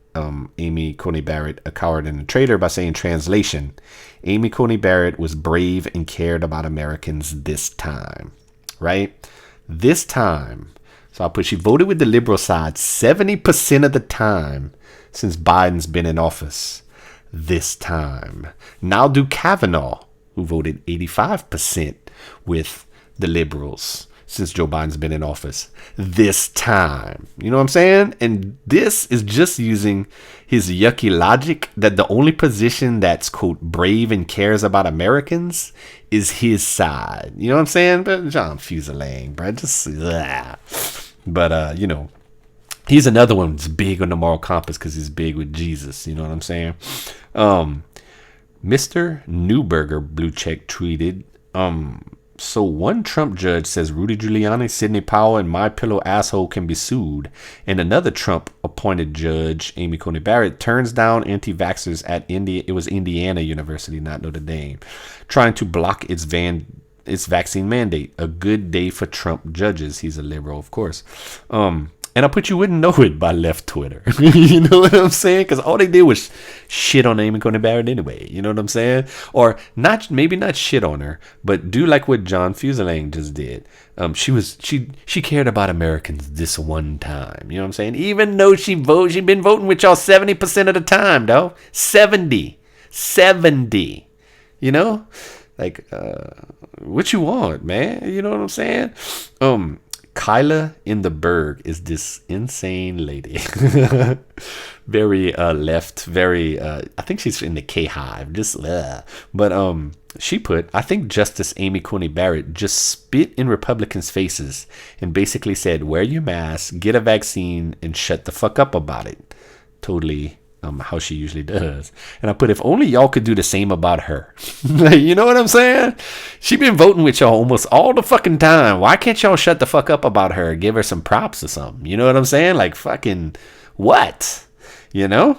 Amy Coney Barrett a coward and a traitor by saying, translation, Amy Coney Barrett was brave and cared about Americans this time, right? This time. So I'll put, she voted with the liberal side 70% of the time since Biden's been in office. This time. Now do Kavanaugh, who voted 85% with the liberals since Joe Biden's been in office. This time. You know what I'm saying? And this is just using his yucky logic that the only position that's, quote, brave and cares about Americans is his side. You know what I'm saying? But John Fuselang, bro. Just, blah. But, he's another one that's big on the moral compass because he's big with Jesus. You know what I'm saying? Mr. Newberger Blue Check tweeted, so one Trump judge says Rudy Giuliani, Sidney Powell, and My Pillow asshole can be sued, and another Trump-appointed judge, Amy Coney Barrett, turns down anti-vaxxers at Indiana University, not Notre Dame, trying to block its vaccine mandate. A good day for Trump judges. He's a liberal, of course. And I put you wouldn't know it by left Twitter. You know what I'm saying? Because all they did was shit on Amy Coney Barrett anyway. You know what I'm saying? Or maybe not shit on her, but do like what John Fuselier just did. She cared about Americans this one time. You know what I'm saying? Even though she been voting with y'all 70% of the time, though. 70. You know? Like, what you want, man? You know what I'm saying? Kyla in the Berg is this insane lady. Very left, very I think she's in the K Hive. But she put, I think Justice Amy Coney Barrett just spit in Republicans' faces and basically said, wear your mask, get a vaccine, and shut the fuck up about it. Totally how she usually does. And I put, if only y'all could do the same about her. You know what I'm saying? She been voting with y'all almost all the fucking time. Why can't y'all shut the fuck up about her? Give her some props or something. You know what I'm saying? Like, fucking what? You know?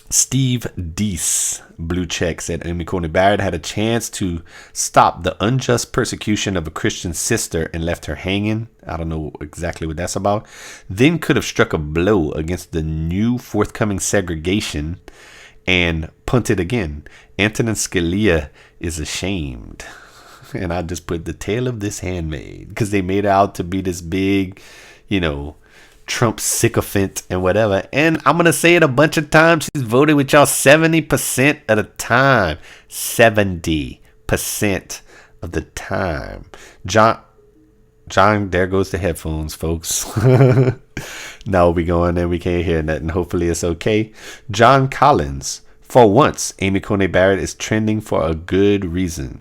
Steve Deese, blue check, said Amy Coney Barrett had a chance to stop the unjust persecution of a Christian sister and left her hanging. I don't know exactly what that's about. Then could have struck a blow against the new forthcoming segregation and punted again. Antonin Scalia is ashamed. And I just put the tale of this handmaid because they made her out to be this big, you know, Trump sycophant and whatever. And I'm going to say it a bunch of times. She's voted with y'all 70% of the time. 70% of the time. John, there goes the headphones, folks. Now we going and we can't hear nothing. Hopefully it's okay. John Collins. For once, Amy Coney Barrett is trending for a good reason.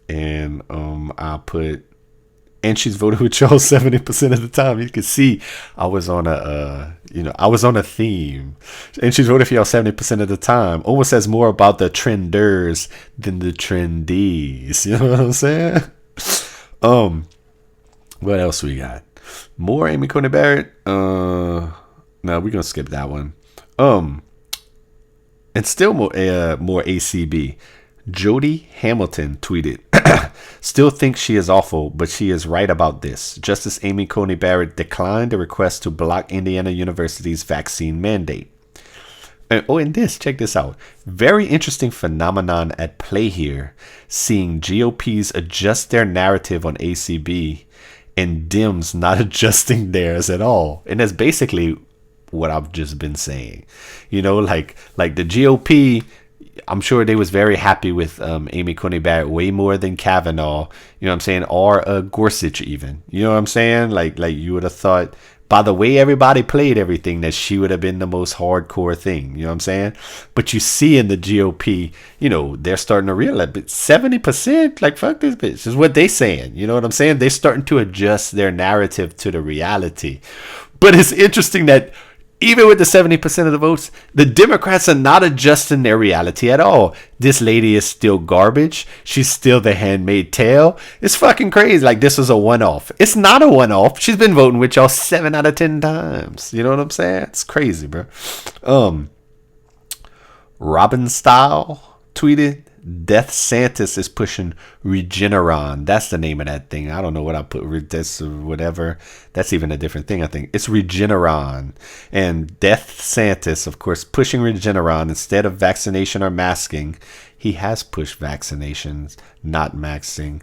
And I put, and she's voted with y'all 70% of the time. You can see I was on a theme. And she's voted for y'all 70% of the time. Almost says more about the trenders than the trendies. You know what I'm saying? What else we got? More Amy Coney Barrett? No, we're gonna skip that one. And still more ACB. Jody Hamilton tweeted, still think she is awful, but she is right about this. Justice Amy Coney Barrett declined a request to block Indiana University's vaccine mandate. And check this out. Very interesting phenomenon at play here, seeing GOPs adjust their narrative on ACB and Dems not adjusting theirs at all. And that's basically what I've just been saying. You know, like the GOP, I'm sure they was very happy with Amy Coney Barrett way more than Kavanaugh, you know what I'm saying, or Gorsuch even. You know what I'm saying? Like you would have thought, by the way everybody played everything, that she would have been the most hardcore thing. You know what I'm saying? But you see in the GOP, you know, they're starting to realize, but 70%, like, fuck this bitch, is what they saying. You know what I'm saying? They're starting to adjust their narrative to the reality. But it's interesting that even with the 70% of the votes, the Democrats are not adjusting their reality at all. This lady is still garbage. She's still the handmaid tale. It's fucking crazy. Like, this was a one-off. It's not a one-off. She's been voting with y'all 7 out of 10 times. You know what I'm saying? It's crazy, bro. Robin Style tweeted, DeSantis is pushing Regeneron. That's the name of that thing. I don't know what I put. This or whatever. That's even a different thing, I think. It's Regeneron. And DeSantis, of course, pushing Regeneron instead of vaccination or masking. He has pushed vaccinations, not masking.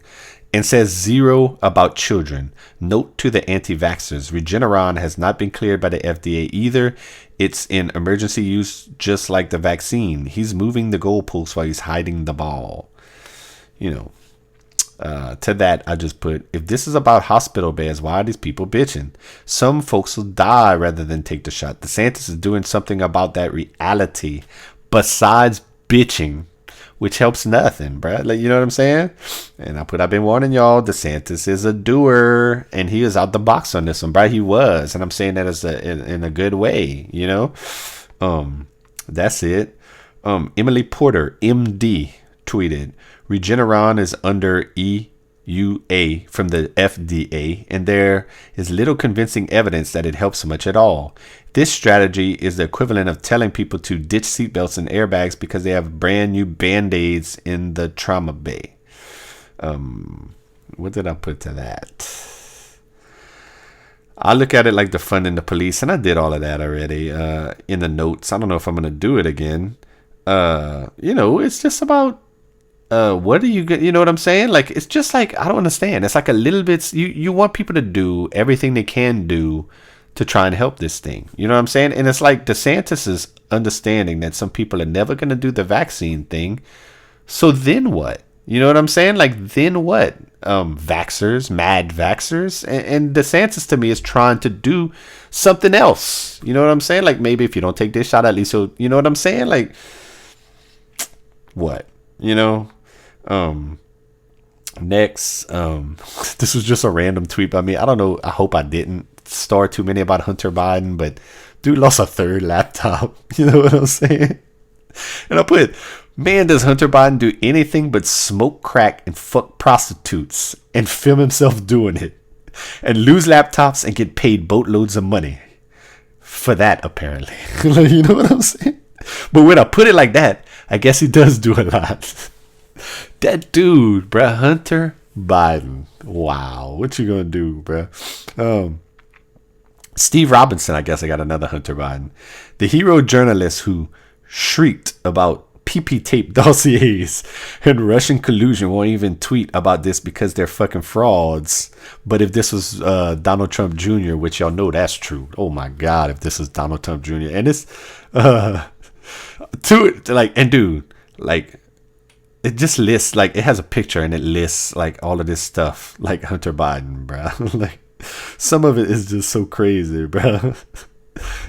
And says 0 about children. Note to the anti-vaxxers, Regeneron has not been cleared by the FDA either. It's in emergency use just like the vaccine. He's moving the goalposts while he's hiding the ball. You know, to that, I just put, if this is about hospital beds, why are these people bitching? Some folks will die rather than take the shot. DeSantis is doing something about that reality besides bitching, which helps nothing, bruh. Like, you know what I'm saying? And I've been warning y'all, DeSantis is a doer, and he was out the box on this one, bruh. He was, and I'm saying that as in a good way, you know? That's it. Emily Porter, MD, tweeted, Regeneron is under EUA from the FDA, and there is little convincing evidence that it helps much at all. This strategy is the equivalent of telling people to ditch seatbelts and airbags because they have brand new Band-Aids in the trauma bay. What did I put to that? I look at it like defunding the police, and I did all of that already in the notes. I don't know if I'm gonna do it again. It's just about what do you get? You know what I'm saying? Like, it's just like, I don't understand. It's like a little bit. You want people to do everything they can do to try and help this thing. You know what I'm saying? And it's like DeSantis is understanding that some people are never gonna do the vaccine thing. So then what? You know what I'm saying? Like, then what? Vaxers, mad vaxers. And DeSantis to me is trying to do something else. You know what I'm saying? Like, maybe if you don't take this shot, at least you know what I'm saying? Like, what? You know? Next, this was just a random tweet by me. I don't know. I hope I didn't start too many about Hunter Biden, but dude lost a third laptop. You know what I'm saying? And I put, man, does Hunter Biden do anything but smoke crack and fuck prostitutes and film himself doing it and lose laptops and get paid boatloads of money for that, apparently. You know what I'm saying? But when I put it like that, I guess he does do a lot. That dude, bruh, Hunter Biden. Wow. What you gonna do, bruh? Steve Robinson, I guess I got another Hunter Biden. The hero journalist who shrieked about PP tape dossiers and Russian collusion won't even tweet about this because they're fucking frauds. But if this was Donald Trump Jr., which y'all know that's true. Oh my God, if this is Donald Trump Jr. And it's it just lists, like, it has a picture and it lists like all of this stuff, like Hunter Biden, bruh. Like, some of it is just so crazy, bruh.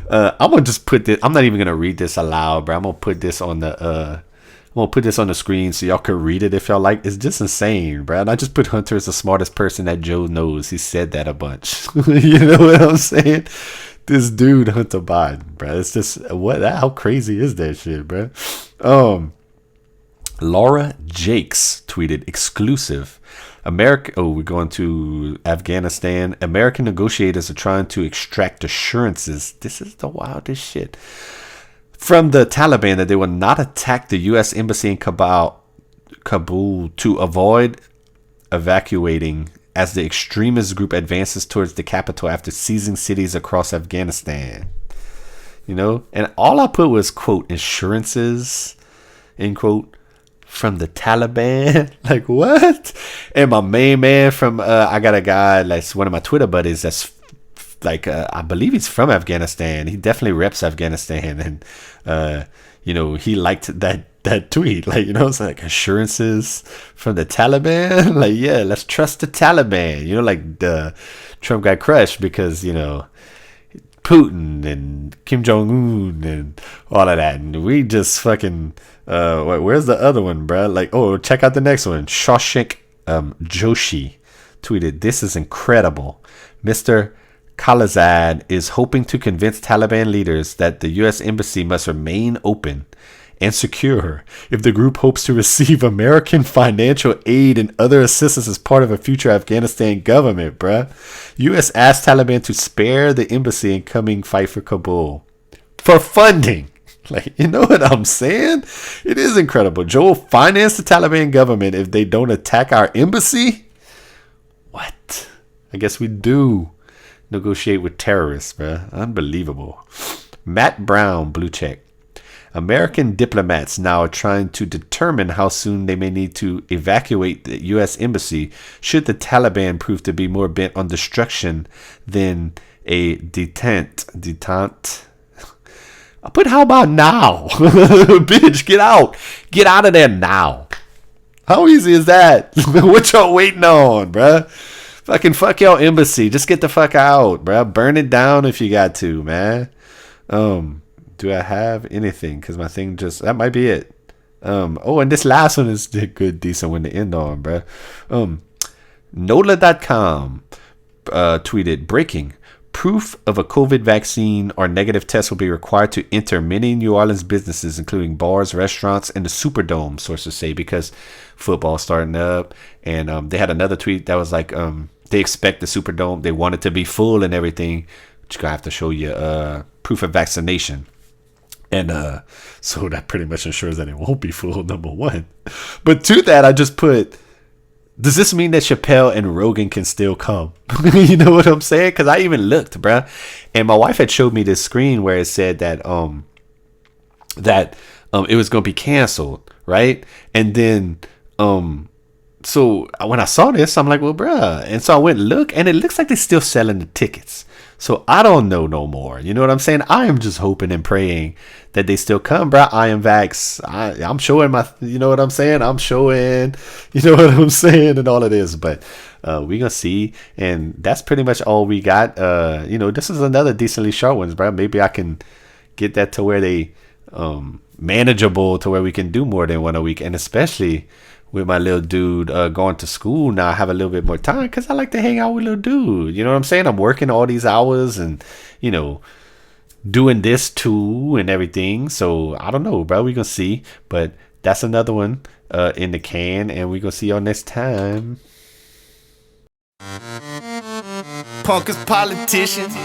I'm gonna just put this. I'm not even gonna read this aloud, bruh. I'm gonna put this on the screen so y'all can read it if y'all like. It's just insane, bruh. And I just put Hunter as the smartest person that Joe knows. He said that a bunch. You know what I'm saying? This dude, Hunter Biden, bruh. It's just how crazy is that shit, bruh? Laura Jakes tweeted exclusive. We're going to Afghanistan. American negotiators are trying to extract assurances. This is the wildest shit. From the Taliban that they will not attack the U.S. embassy in Kabul to avoid evacuating as the extremist group advances towards the capital after seizing cities across Afghanistan. You know? And all I put was, quote, assurances, end quote, from the Taliban. Like, what? And my main man from I got a guy that's one of my Twitter buddies that's like I believe he's from Afghanistan. He definitely reps Afghanistan, and he liked that tweet. Like, it's like assurances from the Taliban. Like, yeah, let's trust the Taliban. Like the Trump got crushed because Putin and Kim Jong-un and all of that, and we just fucking where's the other one, bruh? Like, oh, check out the next one. Shawshank Joshi tweeted, this is incredible. Mr. Khalilzad is hoping to convince Taliban leaders that the U.S. embassy must remain open and secure if the group hopes to receive American financial aid and other assistance as part of a future Afghanistan government, bruh. U.S. asked Taliban to spare the embassy and coming fight for Kabul for funding. Like, you know what I'm saying? It is incredible. Joe financed the Taliban government if they don't attack our embassy? What? I guess we do negotiate with terrorists, bruh. Unbelievable. Matt Brown, blue check. American diplomats now are trying to determine how soon they may need to evacuate the U.S. embassy should the Taliban prove to be more bent on destruction than a detente. I put, how about now? Bitch, get out. Get out of there now. How easy is that? What y'all waiting on, bruh? Fucking fuck your embassy. Just get the fuck out, bruh. Burn it down if you got to, man. Do I have anything? Because my thing that might be it. And this last one is a good, decent one to end on, bruh. NOLA.com tweeted, breaking. Proof of a COVID vaccine or negative test will be required to enter many New Orleans businesses, including bars, restaurants, and the Superdome, sources say, because football's starting up. And they had another tweet that was like, they expect the Superdome, they want it to be full and everything, but you're going to have to show you proof of vaccination. And so that pretty much ensures that it won't be full, number one. But to that, I just put, does this mean that Chappelle and Rogan can still come? You know what I'm saying? Because I even looked, bruh, and my wife had showed me this screen where it said that it was gonna be canceled, right? And then so when I saw this, I'm like, well, bruh, and so I went and look, and it looks like they're still selling the tickets. So I don't know no more. You know what I'm saying? I am just hoping and praying that they still come, bro. I am vax. I'm showing my, you know what I'm saying? I'm showing, you know what I'm saying, and all of this. But we gonna see, and that's pretty much all we got. You know, this is another decently short ones, bro. Maybe I can get that to where they manageable, to where we can do more than one a week, and especially with my little dude going to school now, I have a little bit more time because I like to hang out with little dude. You know what I'm saying? I'm working all these hours and, you know, doing this too and everything. So I don't know, bro. We gonna see. But that's another one in the can, and we gonna see y'all next time. Punk is politicians.